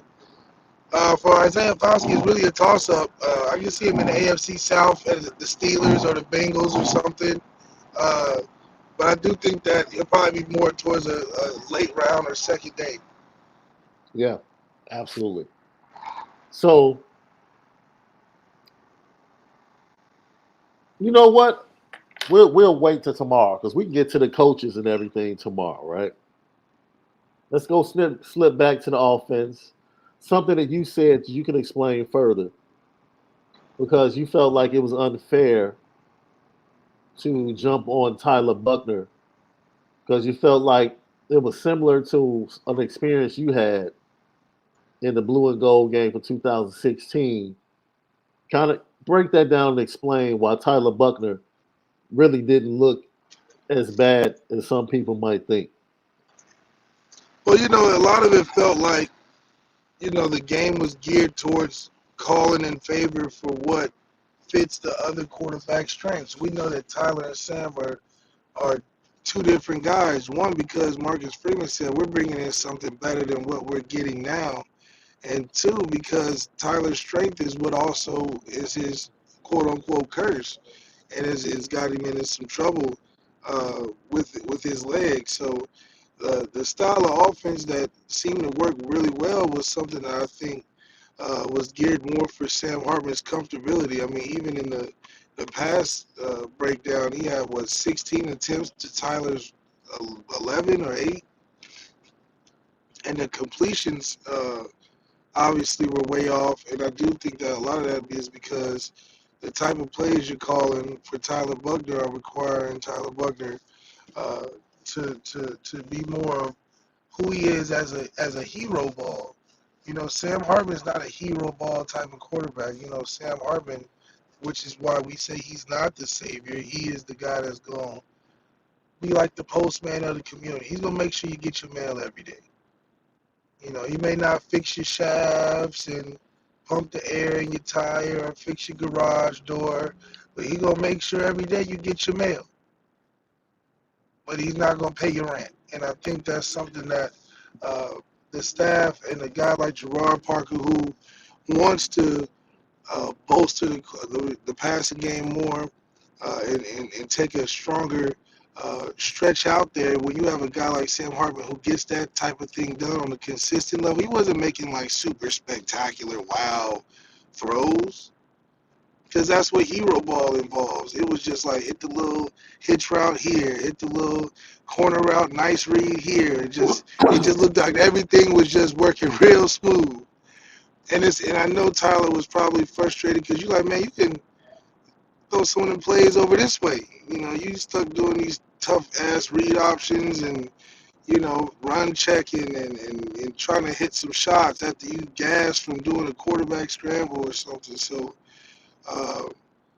For Isaiah Foskey, it's really a toss-up. I can see him in the AFC South as the Steelers or the Bengals or something. Uh, but I do think that he'll probably be more towards a late round or second day. Yeah, absolutely. So, you know what? We'll wait till tomorrow because we can get to the coaches and everything tomorrow, right? Let's go slip back to the offense. Something that you said you can explain further because you felt like it was unfair to jump on Tyler Buckner because you felt like it was similar to an experience you had in the blue and gold game for 2016. Kind of break that down and explain why Tyler Buckner really didn't look as bad as some people might think. Well, a lot of it felt like, the game was geared towards calling in favor for what fits the other quarterback strengths. We know that Tyler and Sam are two different guys. One, because Marcus Freeman said we're bringing in something better than what we're getting now. And two, because Tyler's strength is what also is his quote unquote curse, and has got him into some trouble with his legs. So the style of offense that seemed to work really well was something that I think was geared more for Sam Hartman's comfortability. I mean, even in the pass breakdown, he had 16 attempts to Tyler's 11 or 8, and the completions obviously were way off. And I do think that a lot of that is because the type of plays you're calling for Tyler Buckner are requiring Tyler Buckner uh, to be more of who he is as a hero ball. You know, Sam Hartman's not a hero ball type of quarterback. You know, Sam Hartman, which is why we say he's not the savior. He is the guy that's going to be like the postman of the community. He's going to make sure you get your mail every day. You know, he may not fix your shafts and pump the air in your tire or fix your garage door, but he's going to make sure every day you get your mail. But he's not going to pay your rent. And I think that's something that the staff and a guy like Gerard Parker, who wants to bolster the passing game more and take a stronger stretch out there, when you have a guy like Sam Hartman who gets that type of thing done on a consistent level. He wasn't making like super spectacular wow throws, because that's what hero ball involves. It was just like hit the little hitch route here, hit the little corner route, nice read here. It just looked like everything was just working real smooth. And I know Tyler was probably frustrated because you're like, man, you can throw some of the plays over this way. You know, you stuck doing these tough ass read options and, you know, run checking and trying to hit some shots after you gas from doing a quarterback scramble or something. So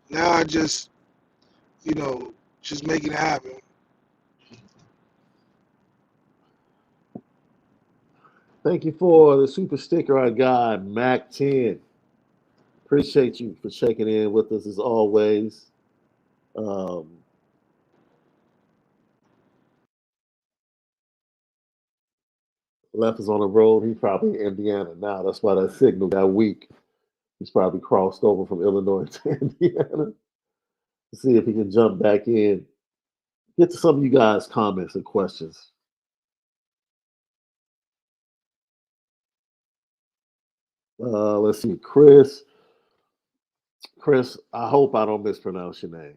now I just, you know, just make it happen. Thank you for the super sticker I got, Mac 10. Appreciate you for checking in with us as always. Um, Left is on the road. He's probably in Indiana now. That's why that signal got weak. He's probably crossed over from Illinois to Indiana to see if he can jump back in. Get to some of you guys' comments and questions. Let's see, Chris. Chris, I hope I don't mispronounce your name.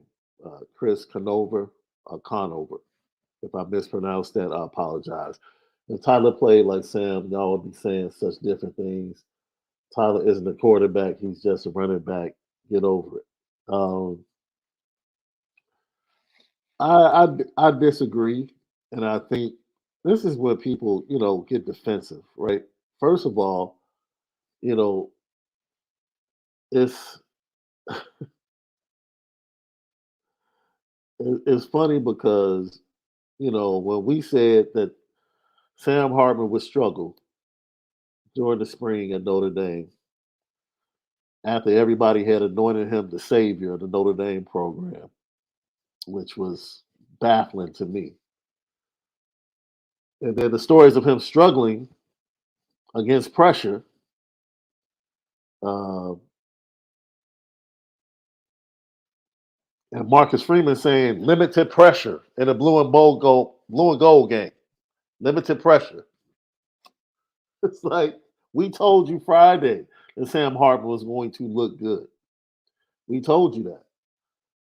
Chris Conover or Conover. If I mispronounced that, I apologize. If Tyler played like Sam, y'all would be saying such different things. Tyler isn't a quarterback; he's just a running back. Get over it. I disagree, and I think this is where people, get defensive, right? First of all, you know, it's it's funny because when we said that Sam Hartman would struggle during the spring at Notre Dame, after everybody had anointed him the savior of the Notre Dame program, which was baffling to me. And then the stories of him struggling against pressure, uh, and Marcus Freeman saying limited pressure in a blue and gold game. Limited pressure. It's like we told you Friday that Sam Hartman was going to look good. We told you that.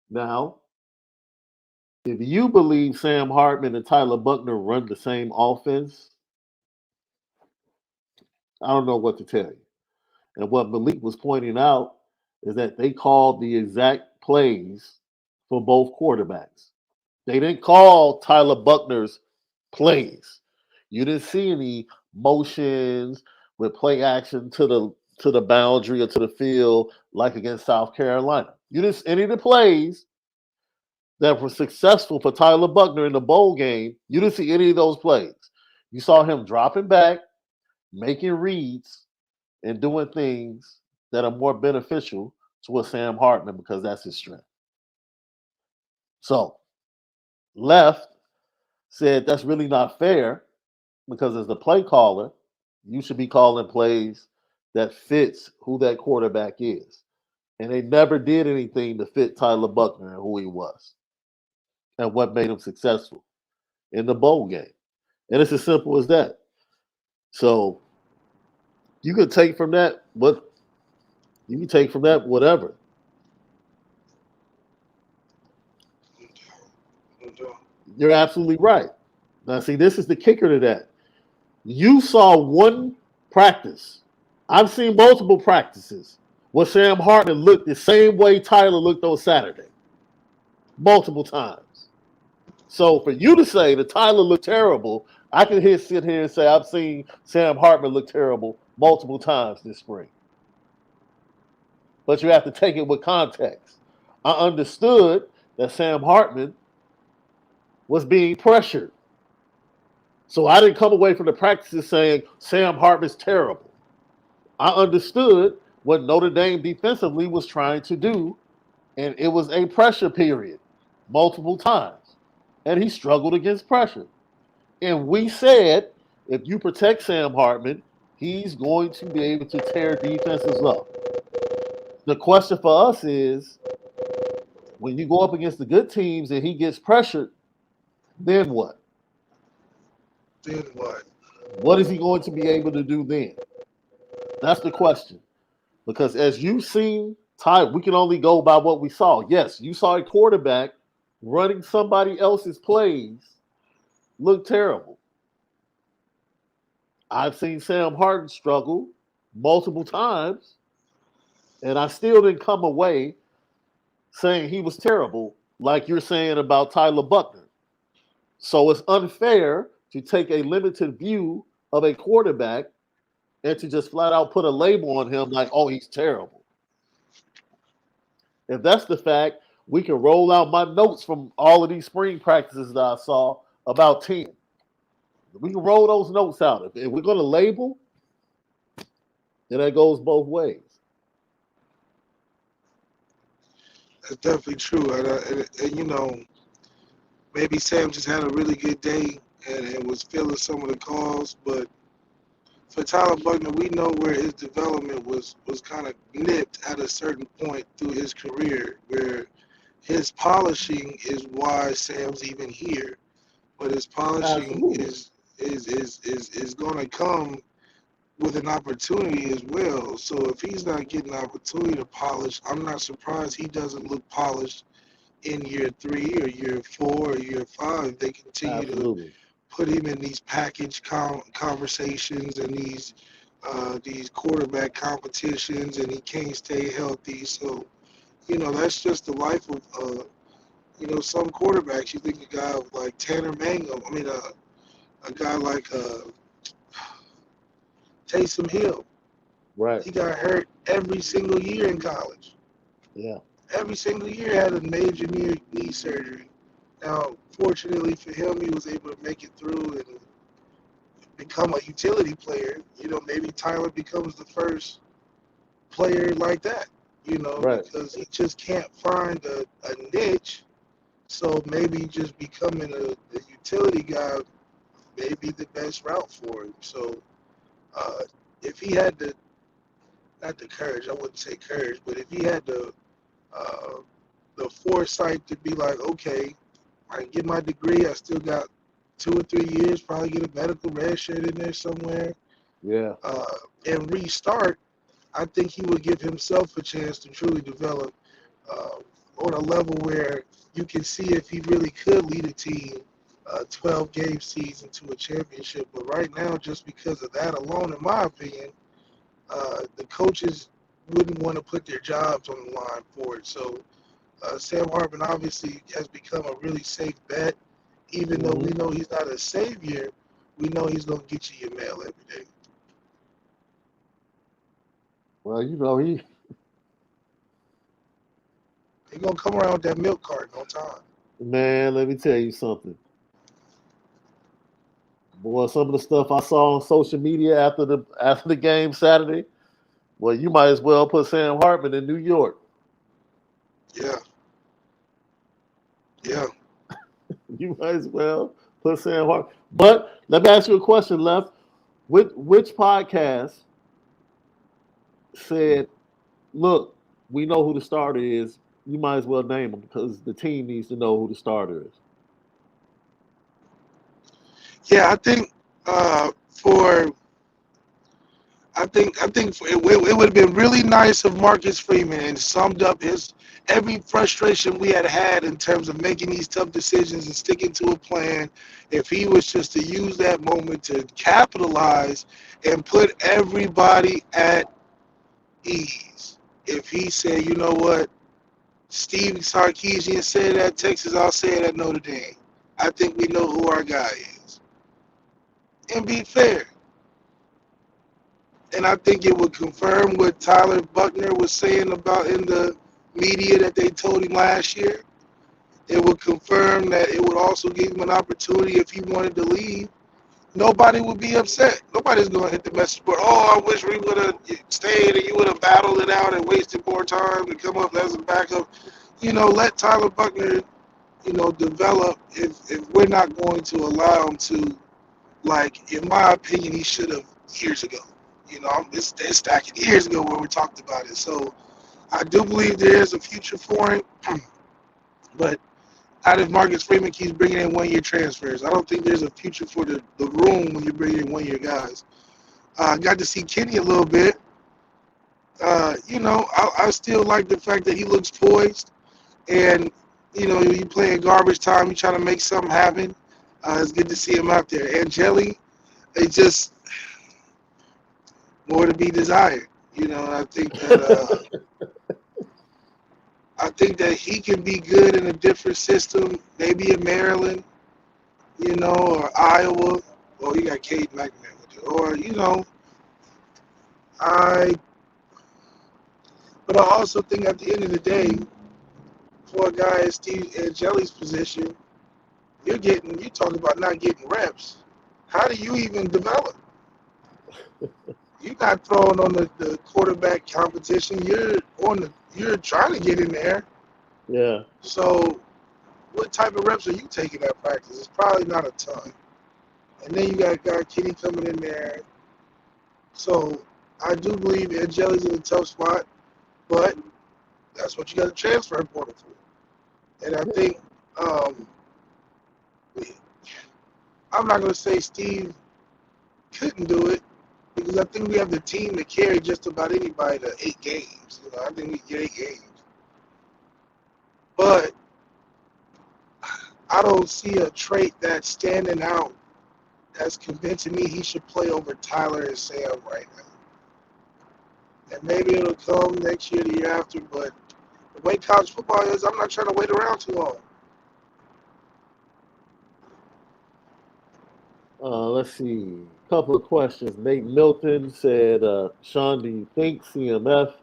Now, if you believe Sam Hartman and Tyler Buckner run the same offense, I don't know what to tell you. And what Malik was pointing out is that they called the exact plays for both quarterbacks. They didn't call Tyler Buckner's plays. You didn't see any motions with play action to the boundary or to the field like against South Carolina. You didn't see any of the plays that were successful for Tyler Buckner in the bowl game. You didn't see any of those plays. You saw him dropping back, making reads, and doing things that are more beneficial with Sam Hartman because that's his strength. So Left said that's really not fair because as the play caller, you should be calling plays that fits who that quarterback is. And they never did anything to fit Tyler Buckner and who he was and what made him successful in the bowl game. And it's as simple as that. So you can take from that whatever. You're absolutely right. Now, see, this is the kicker to that. You saw one practice. I've seen multiple practices where Sam Hartman looked the same way Tyler looked on Saturday. Multiple times. So for you to say that Tyler looked terrible, I can sit here and say I've seen Sam Hartman look terrible multiple times this spring. But you have to take it with context. I understood that Sam Hartman was being pressured. So I didn't come away from the practices saying Sam Hartman's terrible. I understood what Notre Dame defensively was trying to do, and it was a pressure period multiple times. And he struggled against pressure. And we said if you protect Sam Hartman, he's going to be able to tear defenses up. The question for us is when you go up against the good teams and he gets pressured, then what? Then what? What is he going to be able to do then? That's the question. Because as you've seen, Ty, we can only go by what we saw. Yes, you saw a quarterback running somebody else's plays look terrible. I've seen Sam Hartman struggle multiple times, and I still didn't come away saying he was terrible like you're saying about Tyler Buckner. So it's unfair to take a limited view of a quarterback and to just flat out put a label on him like, oh, he's terrible. If that's the fact, we can roll out my notes from all of these spring practices that I saw, about 10. We can roll those notes out. If we're going to label, then that goes both ways. That's definitely true. And you know, maybe Sam just had a really good day and was feeling some of the calls. But for Tyler Buckner, we know where his development was kind of nipped at a certain point through his career, where his polishing is why Sam's even here. But his polishing is going to come with an opportunity as well. So if he's not getting an opportunity to polish, I'm not surprised he doesn't look polished in year 3 or year 4 or year 5. They continue to put him in these package conversations and these quarterback competitions, and he can't stay healthy. So, you know, that's just the life of, you know, some quarterbacks. You think a guy like Tanner Mangum, a guy like Taysom Hill. Right. He got hurt every single year in college. Yeah. Every single year had a major knee surgery. Now, fortunately for him, he was able to make it through and become a utility player. You know, maybe Tyler becomes the first player like that, you know, right. Because he just can't find a niche. So maybe just becoming a utility guy may be the best route for him. So if he had not the courage, I wouldn't say courage, but if he had the foresight to be like, okay, I can get my degree, I still got 2 or 3 years, probably get a medical red shirt in there somewhere. Yeah. And restart, I think he would give himself a chance to truly develop on a level where you can see if he really could lead a team 12-game season to a championship. But right now, just because of that alone, in my opinion, the coaches wouldn't want to put their jobs on the line for it. So Sam Hartman obviously has become a really safe bet. Even though we know he's not a savior, we know he's going to get you your mail every day. Well, you know, he's going to come around with that milk carton on time. Man, let me tell you something. Boy, some of the stuff I saw on social media after the game Saturday, well, you might as well put Sam Hartman in New York. Yeah. Yeah. You might as well put Sam Hartman. But let me ask you a question, Left. Which podcast said, look, we know who the starter is. You might as well name them because the team needs to know who the starter is. Yeah. For it would have been really nice if Marcus Freeman and summed up his every frustration we had in terms of making these tough decisions and sticking to a plan. If he was just to use that moment to capitalize and put everybody at ease. If he said, you know what, Steve Sarkisian said at Texas, I'll say it at Notre Dame. I think we know who our guy is. And be fair. And I think it would confirm what Tyler Buckner was saying about in the media that they told him last year. It would confirm that it would also give him an opportunity if he wanted to leave. Nobody would be upset. Nobody's going to hit the message board. Oh, I wish we would have stayed and you would have battled it out and wasted more time to come up as a backup. Let Tyler Buckner, develop if we're not going to allow him to, like, in my opinion, he should have years ago. It's stacking years ago when we talked about it. So I do believe there is a future for him. But out of Marcus Freeman keeps bringing in one-year transfers, I don't think there's a future for the room when you bring in one-year guys. I got to see Kenny a little bit. I still like the fact that he looks poised. And, you play in garbage time, you trying to make something happen. It's good to see him out there. Angeli, it's just more to be desired. I think that he can be good in a different system, maybe in Maryland, or Iowa, or you got Cade McNamara with it, or I. But I also think at the end of the day, for a guy in Steve Angeli's position, you talk about not getting reps. How do you even develop? You're not throwing on the quarterback competition. You're trying to get in there. Yeah. So what type of reps are you taking at practice? It's probably not a ton. And then you got guy Kenny coming in there. So I do believe Angeli's in a tough spot, but that's what you got to transfer portal for. And I think I'm not going to say Steve couldn't do it because I think we have the team to carry just about anybody to 8 games. I think we get 8 games. But I don't see a trait that's standing out that's convincing me he should play over Tyler and Sam right now. And maybe it'll come next year, the year after, but the way college football is, I'm not trying to wait around too long. Let's see. A couple of questions. Nate Milton said, Shaun, do you think CMF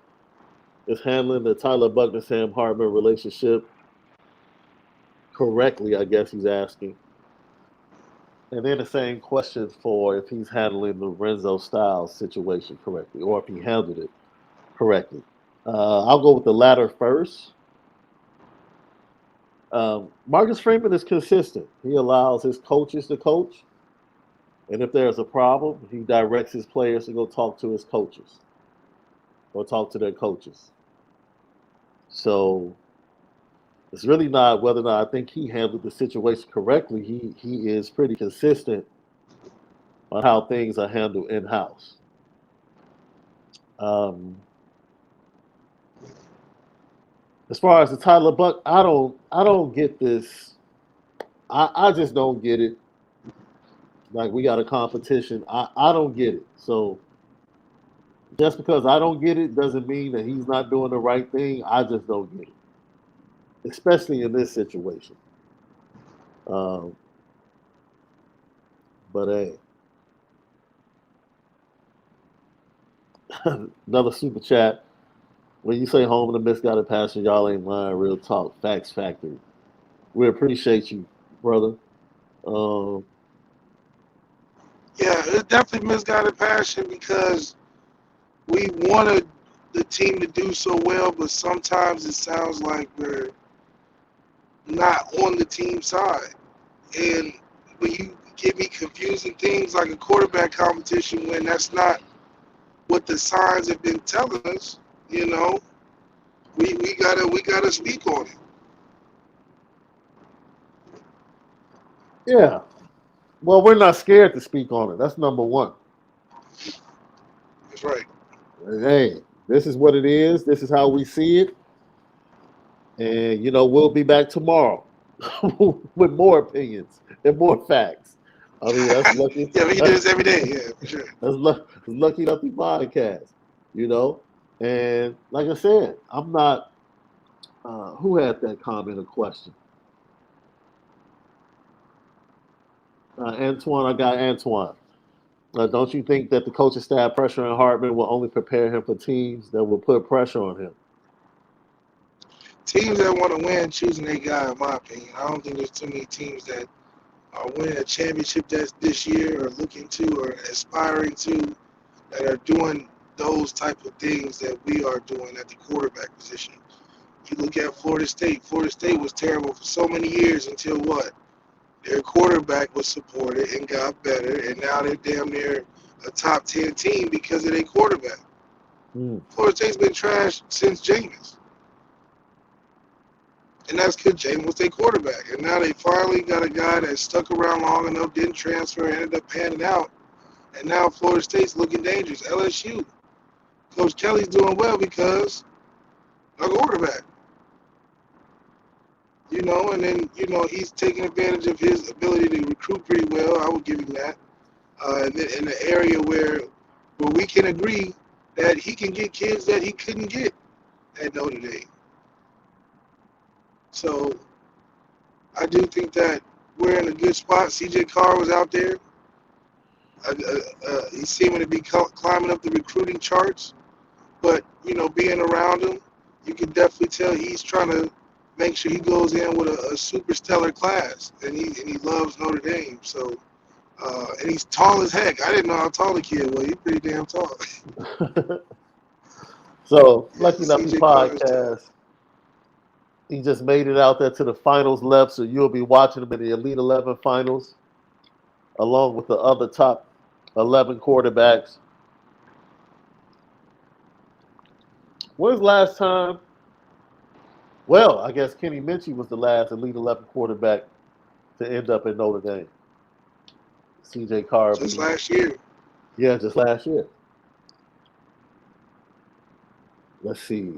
is handling the Tyler Buckner Sam Hartman relationship correctly? I guess he's asking. And then the same question for if he's handling the Lorenzo Styles situation correctly or if he handled it correctly. I'll go with the latter first. Marcus Freeman is consistent. He allows his coaches to coach. And if there's a problem, he directs his players to go talk to his coaches or talk to their coaches. So it's really not whether or not I think he handled the situation correctly. He is pretty consistent on how things are handled in house. As far as the Tyler Buck, I don't get this. I just don't get it. Like we got a competition. I don't get it. So just because I don't get it doesn't mean that he's not doing the right thing. I just don't get it, especially in this situation. Um, but hey, another super chat. When you say home and the misguided passion, y'all ain't lying. Real talk, facts factory. We appreciate you, brother. Um, Yeah, it's definitely misguided passion because we wanted the team to do so well, but sometimes it sounds like we're not on the team side. And when you give me confusing things like a quarterback competition when that's not what the signs have been telling us, you know, we gotta speak on it. Yeah. Well, we're not scared to speak on it. That's number one. That's right. Hey, this is what it is. This is how we see it. And, we'll be back tomorrow with more opinions and more facts. I mean, that's lucky. Yeah, we can do this every day. Yeah, for sure. That's Lucky Nothing podcast, you know. And like I said, I'm not. Who had that comment or question? Antoine, I got Antoine. Don't you think that the coaching staff pressure on Hartman will only prepare him for teams that will put pressure on him? Teams that want to win choosing their guy, in my opinion. I don't think there's too many teams that are winning a championship this year or looking to or aspiring to that are doing those type of things that we are doing at the quarterback position. You look at Florida State. Florida State was terrible for so many years until what? Their quarterback was supported and got better, and now they're damn near a top 10 team because of their quarterback. Mm. Florida State's been trashed since Jameis. And that's because Jameis was their quarterback. And now they finally got a guy that stuck around long enough, didn't transfer, ended up panning out. And now Florida State's looking dangerous. LSU. Coach Kelly's doing well because of a quarterback. And then, he's taking advantage of his ability to recruit pretty well. I would give him that. And then in an area where we can agree that he can get kids that he couldn't get at Notre Dame. So I do think that we're in a good spot. C.J. Carr was out there. He's seeming to be climbing up the recruiting charts. But, being around him, you can definitely tell he's trying to make sure he goes in with a super stellar class. And he loves Notre Dame. So, and he's tall as heck. I didn't know how tall the kid was. He's pretty damn tall. So, Yeah, Lucky Nothing C.J. Carr is tall. podcast. He just made it out there to the finals left, so you'll be watching him in the Elite 11 finals, along with the other top 11 quarterbacks. When's the last time? Well, I guess Kenny Minchie was the last Elite 11 quarterback to end up in Notre Dame. C.J. Carr. Just last year. Yeah, just last year. Let's see.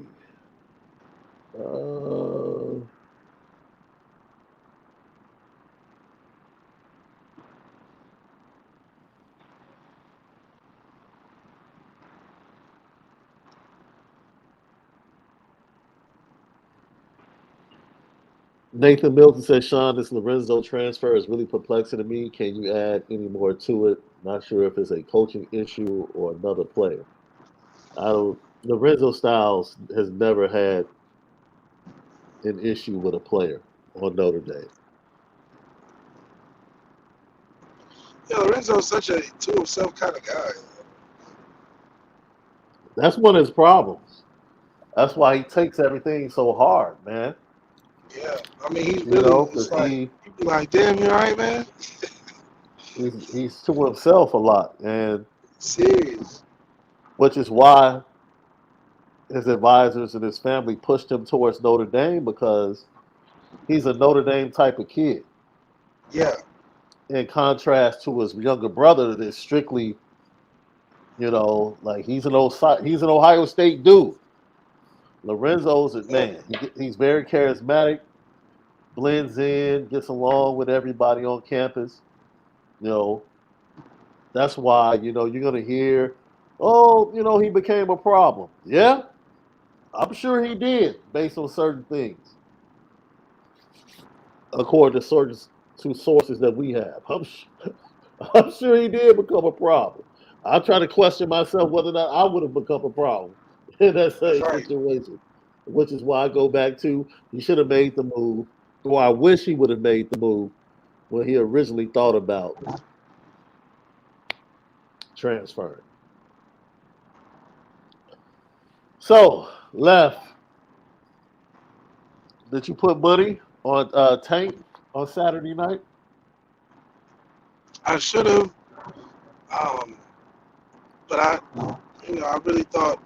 Nathan Milton says, Shaun, this Lorenzo transfer is really perplexing to me. Can you add any more to it? Not sure if it's a coaching issue or another player. Lorenzo Styles has never had an issue with a player on Notre Dame. Yeah, Lorenzo's such a to himself kind of guy. That's one of his problems. That's why he takes everything so hard, man. Yeah, I mean, he's You really, know, it's because like, you be like, damn, you all right, man? he's to himself a lot, and Serious. which is why his advisors and his family pushed him towards Notre Dame because he's a Notre Dame type of kid. Yeah. In contrast to his younger brother, that's strictly, like he's an Ohio State dude. Lorenzo's a Yeah. man. He's very charismatic, blends in, gets along with everybody on campus. You know, that's why you're gonna hear, oh, he became a problem. Yeah, I'm sure he did, based on certain things, according to sources that we have. I'm sure he did become a problem. I try to question myself whether or not I would have become a problem in that That's same right. situation, which is why I go back to he should have made the move, or I wish he would have made the move when he originally thought about transferring. So, Left, did you put money on Tank on Saturday night? I should have, um, but I really thought,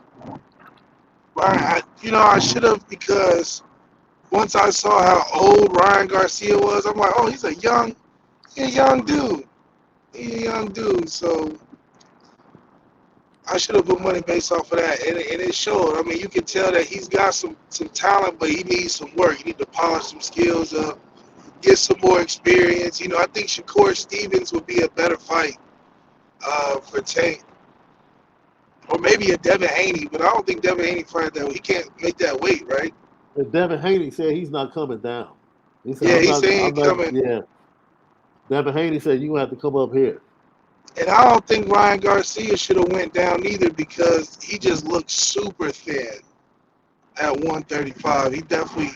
I should have because once I saw how old Ryan Garcia was, I'm like, oh, he's a young dude. He's a young dude. So I should have put money based off of that, and it showed. I mean, you can tell that he's got some talent, but he needs some work. He needs to polish some skills up, get some more experience. I think Shakur Stevens would be a better fight for Tank, or maybe a Devin Haney, but I don't think Devin Haney fight that way. He can't make that weight, right? And Devin Haney said he's not coming down. He said, Yeah, I'm he's not, saying I'm he not, coming. yeah. Devin Haney said, you have to come up here. And I don't think Ryan Garcia should have went down either because he just looked super thin at 135. He definitely,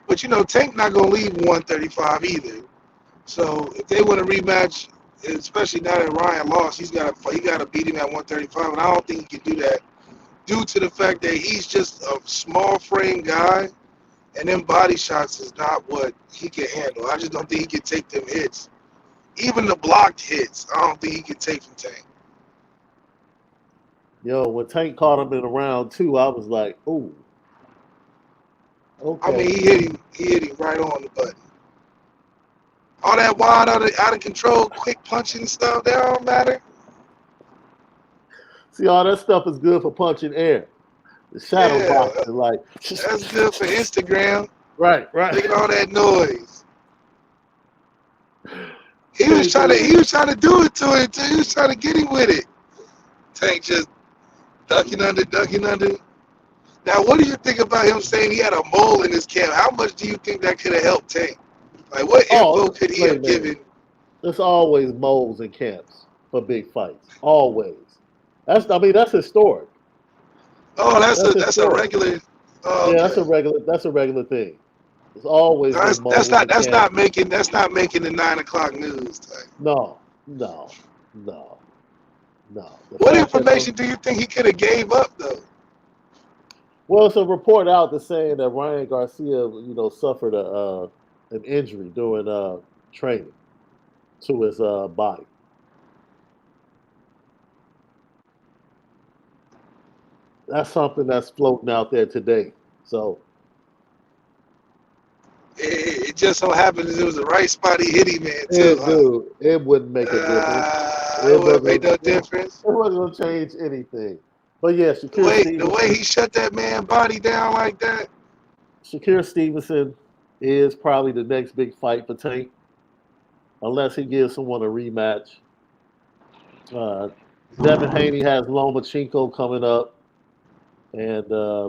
but Tank not gonna leave 135 either. So if they want a rematch, especially now that Ryan lost, he got to beat him at 135, and I don't think he can do that due to the fact that he's just a small frame guy, and them body shots is not what he can handle. I just don't think he can take them hits. Even the blocked hits, I don't think he can take from Tank. Yo, when Tank caught him in round 2, I was like, ooh, I mean, okay. he hit him right on the button. All that wild, out of control, quick punching stuff, that don't matter. See, all that stuff is good for punching air. The shadow Yeah, boxing, like, that's good for Instagram. right. Making all that noise. He was Tank trying said, to do it to him too. He was trying to get him with it. Tank just ducking under, ducking under. Now, what do you think about him saying he had a mole in his camp? How much do you think that could have helped Tank? Like, what info oh, could he wait a have minute. given? There's always moles in camps for big fights. Always. That's historic. Oh, That's that's a historic. regular. Oh, Yeah, okay. that's a regular thing. There's always been moles in That's camps. not making the 9 o'clock news. Type. No, no, no, no. The What fact that information do you think he could have gave up though? well, it's a report out that's saying that Ryan Garcia, suffered an injury during training to his body. That's something that's floating out there today. So It just so happens it was the right spot he hit him in too, huh? it wouldn't make a difference. It It wouldn't wasn't. make no It difference. wasn't going to change anything. But yeah, The way he shut that man body down like that. Shakir Stevenson is probably the next big fight for Tank, unless he gives someone a rematch. Uh, Devin Haney has Lomachenko coming up, and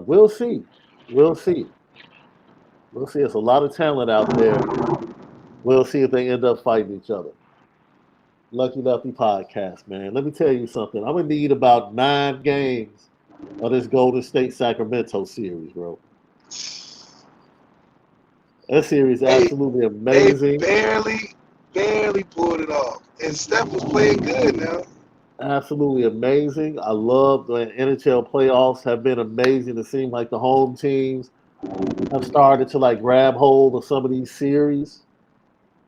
we'll see. We'll see. We'll see. It's a lot of talent out there. We'll see if they end up fighting each other. Lucky Lefty podcast, man. Let me tell you something. I'm gonna need about 9 games of this Golden State Sacramento series, bro. That series is They absolutely they amazing. barely pulled it off. And Steph was playing good now. Absolutely amazing. I love the NHL playoffs have been amazing. It seems like the home teams have started to like grab hold of some of these series.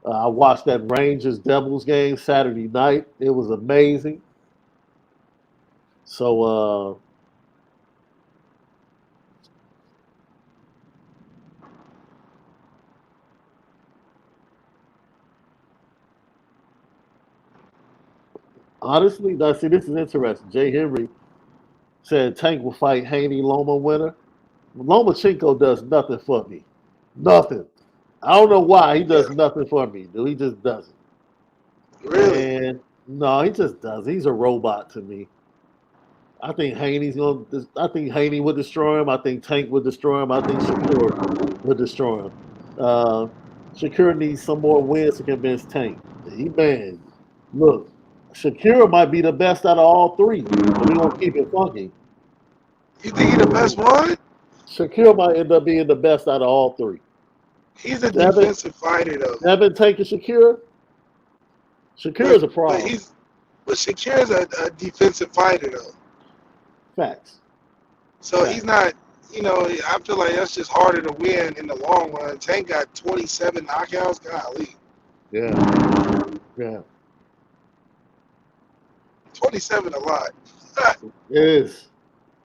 I watched that Rangers Devils game Saturday night. It was amazing. So honestly, now see, this is interesting. Jay Henry said Tank will fight Haney Loma winner. Lomachenko does nothing for me. Nothing. I don't know why he Yeah, does nothing for me. Dude, he just doesn't. really. And no, he just does. He's a robot to me. I think Haney's going. I think Haney would destroy him. I think Tank would destroy him. I think Shakur would destroy him. Uh, Shakur needs some more wins to convince Tank. Man, look, Shakur might be the best out of all three. If we're gonna keep it funky, You think he the best one? Shakur might end up being the best out of all three. He's a Devin, defensive fighter though. Devin, Tank, and Shakur. Shakur But is a but problem. he's but Shakir's a defensive fighter though. Facts. So he's not, I feel like that's just harder to win in the long run. Tank got 27 knockouts. Golly. Yeah. 27 a lot. It is.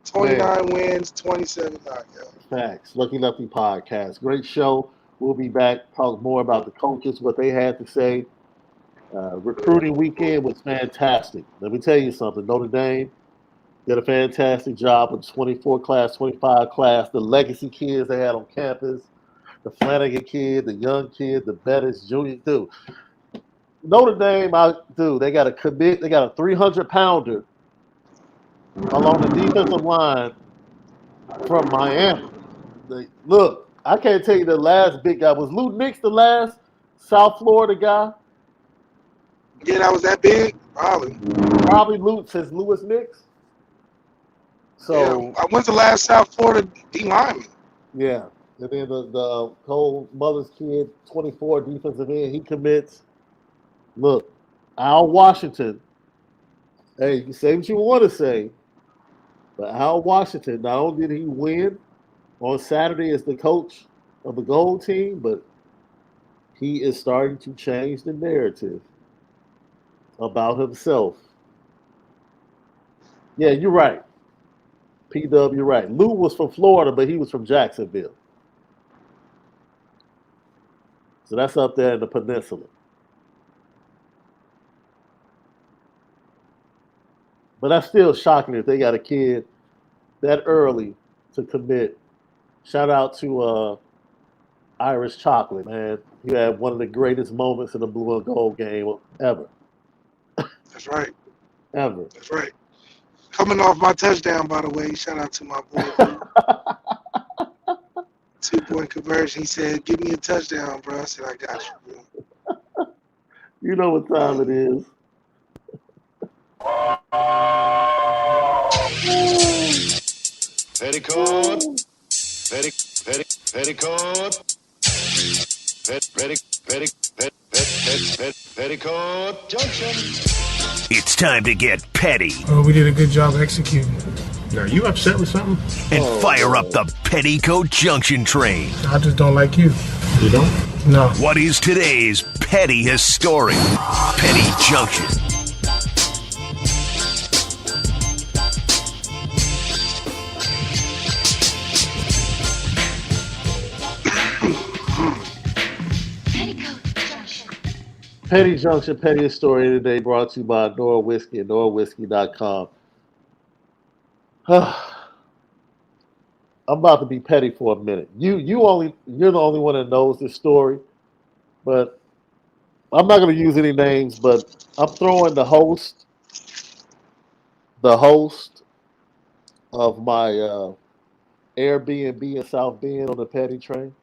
29 wins, 27 knockouts. Facts. Lucky Lefty podcast. Great show. We'll be back, talk more about the coaches, what they had to say. Recruiting weekend was fantastic. Let me tell you something. Notre Dame did a fantastic job with 24 class, 25 class, the legacy kids they had on campus, the Flanagan kid, the young kid, the Bettis Junior. Dude, Notre Dame, they got a commit. They got a 300-pounder along the defensive line from Miami. Look, I can't tell you the last big guy. Was Lou Nix the last South Florida guy? Yeah, that was that big? Probably since Lewis Nix. So, when's the last South Florida D lineman? Yeah. And then the whole mother's kid, 24 defensive end, he commits. Look, Al Washington, hey, you can say what you want to say, but Al Washington, not only did he win on Saturday as the coach of the gold team, but he is starting to change the narrative about himself. Yeah, you're right. PW, you're right. Lou was from Florida, but he was from Jacksonville. So that's up there in the peninsula. But that's still shocking if they got a kid that early to commit. Shout out to Irish Chocolate, man. He had one of the greatest moments in the blue and gold game ever. That's right. Ever. That's right. Coming off my touchdown, by the way. Shout out to my boy. 2-point conversion. He said, "Give me a touchdown, bro." I said, "I got you, bro." You know what time it is. Petticoat. Petticoat Junction. It's time to get petty. Oh, we did a good job executing. Are you upset with something? And fire up the Petticoat Junction train. I just don't like you. You don't? No. What is today's petty history? Petty Junction. Petty Junction, Pettiest Story today brought to you by Onora Whiskey and NoraWhiskey.com. I'm about to be petty for a minute. You're the only one that knows this story, but I'm not going to use any names, but I'm throwing the host of my Airbnb in South Bend on the petty train.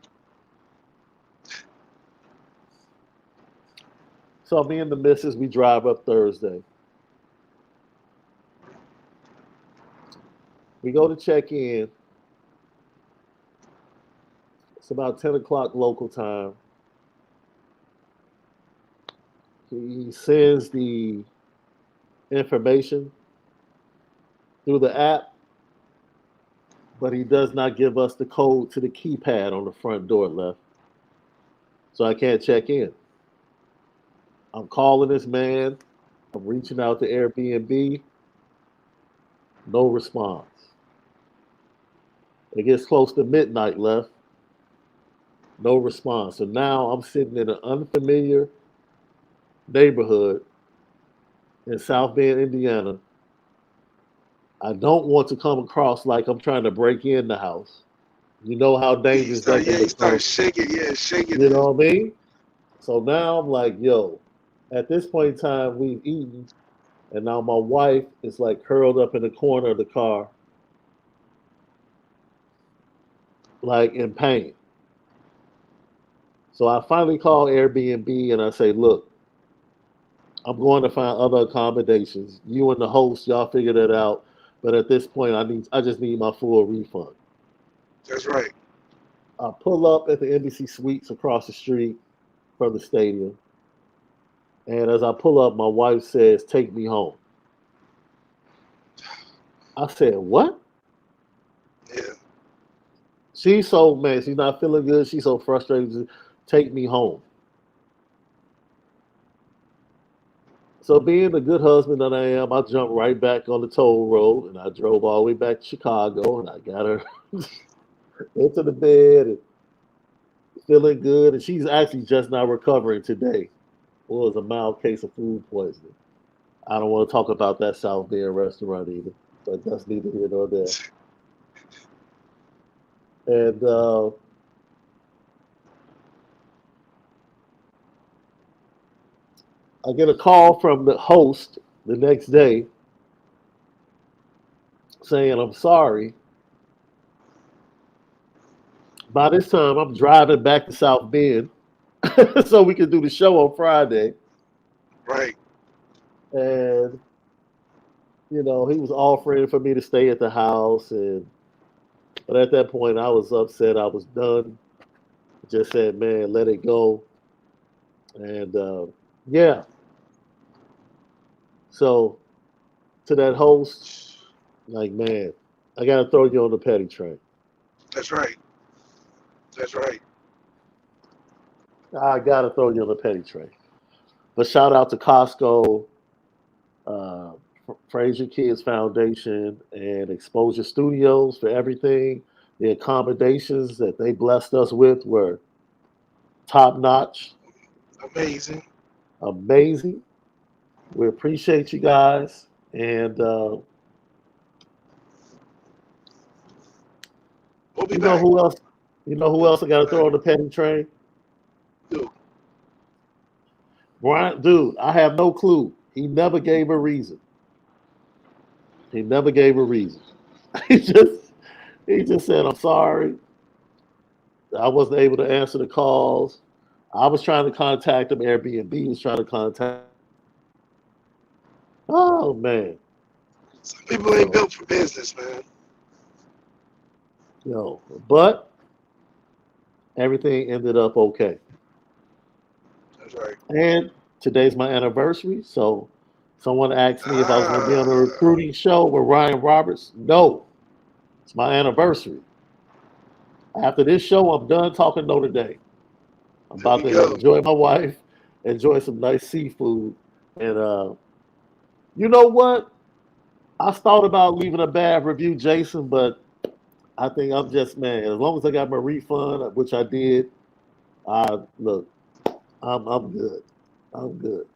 So me and the missus, we drive up Thursday. We go to check in. It's about 10 o'clock local time. He sends the information through the app, but he does not give us the code to the keypad on the front door left. So I can't check in. I'm calling this man. I'm reaching out to Airbnb. No response. It gets close to midnight left. No response. So now I'm sitting in an unfamiliar neighborhood in South Bend, Indiana. I don't want to come across like I'm trying to break in the house. You know how dangerous that can become. Start shaking. You know what I mean? So now I'm like, yo, at this point in time, we've eaten, and now my wife is like curled up in the corner of the car, like in pain. So I finally call Airbnb and I say, look, I'm going to find other accommodations. You and the host, y'all figure that out. But at this point, I just need my full refund. That's right. I pull up at the Embassy Suites across the street from the stadium. And as I pull up, my wife says, "Take me home." I said, "What?" Yeah. She's so man, she's not feeling good. She's so frustrated. To take me home. So being the good husband that I am, I jumped right back on the toll road and I drove all the way back to Chicago and I got her into the bed and feeling good. And she's actually just now recovering today. It was a mild case of food poisoning. I don't want to talk about that South Bend restaurant either, but that's neither here nor there. And I get a call from the host the next day saying, I'm sorry. By this time, I'm driving back to South Bend so we could do the show on Friday. Right. And, you know, he was offering for me to stay at the house. But at that point, I was upset. I was done. Just said, man, let it go. And yeah. So to that host, like, man, I got to throw you on the petty train. That's right. That's right. I got to throw you on the petty train. But shout out to Costco, uh, Fraser Kids Foundation, and Exposure Studios for everything. The accommodations that they blessed us with were top notch, Amazing. amazing. We appreciate you guys. And We'll be you know back. who else? You know who else I got to throw on the petty train? Dude. Brian, dude, I have no clue. He never gave a reason. He never gave a reason. He just he just said, I'm sorry. I wasn't able to answer the calls. I was trying to contact him. Airbnb was trying to contact. Oh man. Some people ain't So, built for business, man. you know, but everything ended up okay. That's right. And today's my anniversary. So someone asked me if I was going to be on a Ah, recruiting show with Ryan Roberts. No, it's my anniversary. After this show, I'm done talking Notre Dame. I'm there about you to go. enjoy my wife, enjoy some nice seafood. And you know what? I thought about leaving a bad review, Jason, but I think I'm just man. As long as I got my refund, which I did, look, I'm good. I'm good.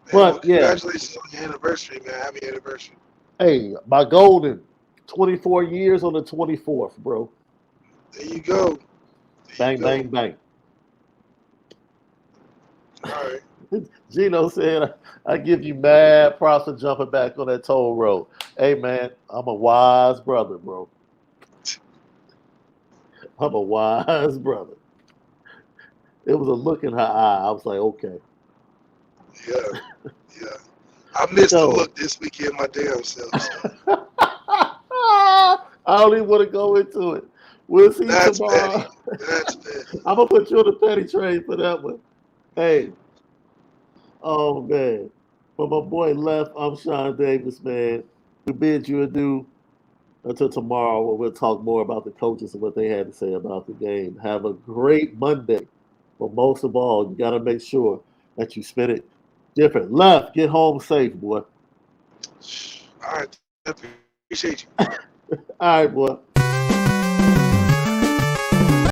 Hey, well, But yeah, congratulations on your anniversary, man. Happy anniversary. hey, my golden 24 years on the 24th, bro. There you go. There you Bang, go. bang, bang. All right. Gino said, I give you mad props for jumping back on that toll road. Hey, man, I'm a wise brother, bro. I'm a wise brother. It was a look in her eye. I was like, okay. Yeah. Yeah. I missed the So, look this weekend my damn self. So I don't even want to go into it. We'll see you that's petty. tomorrow. That's petty. I'm going to put you on the petty train for that one. Hey, oh, man. For my boy Left, I'm Shaun Davis, man. We bid you adieu until tomorrow when we'll talk more about the coaches and what they had to say about the game. Have a great Monday. But most of all, you got to make sure that you spend it different. Left, get home safe, boy. All right. Appreciate you. All right, boy.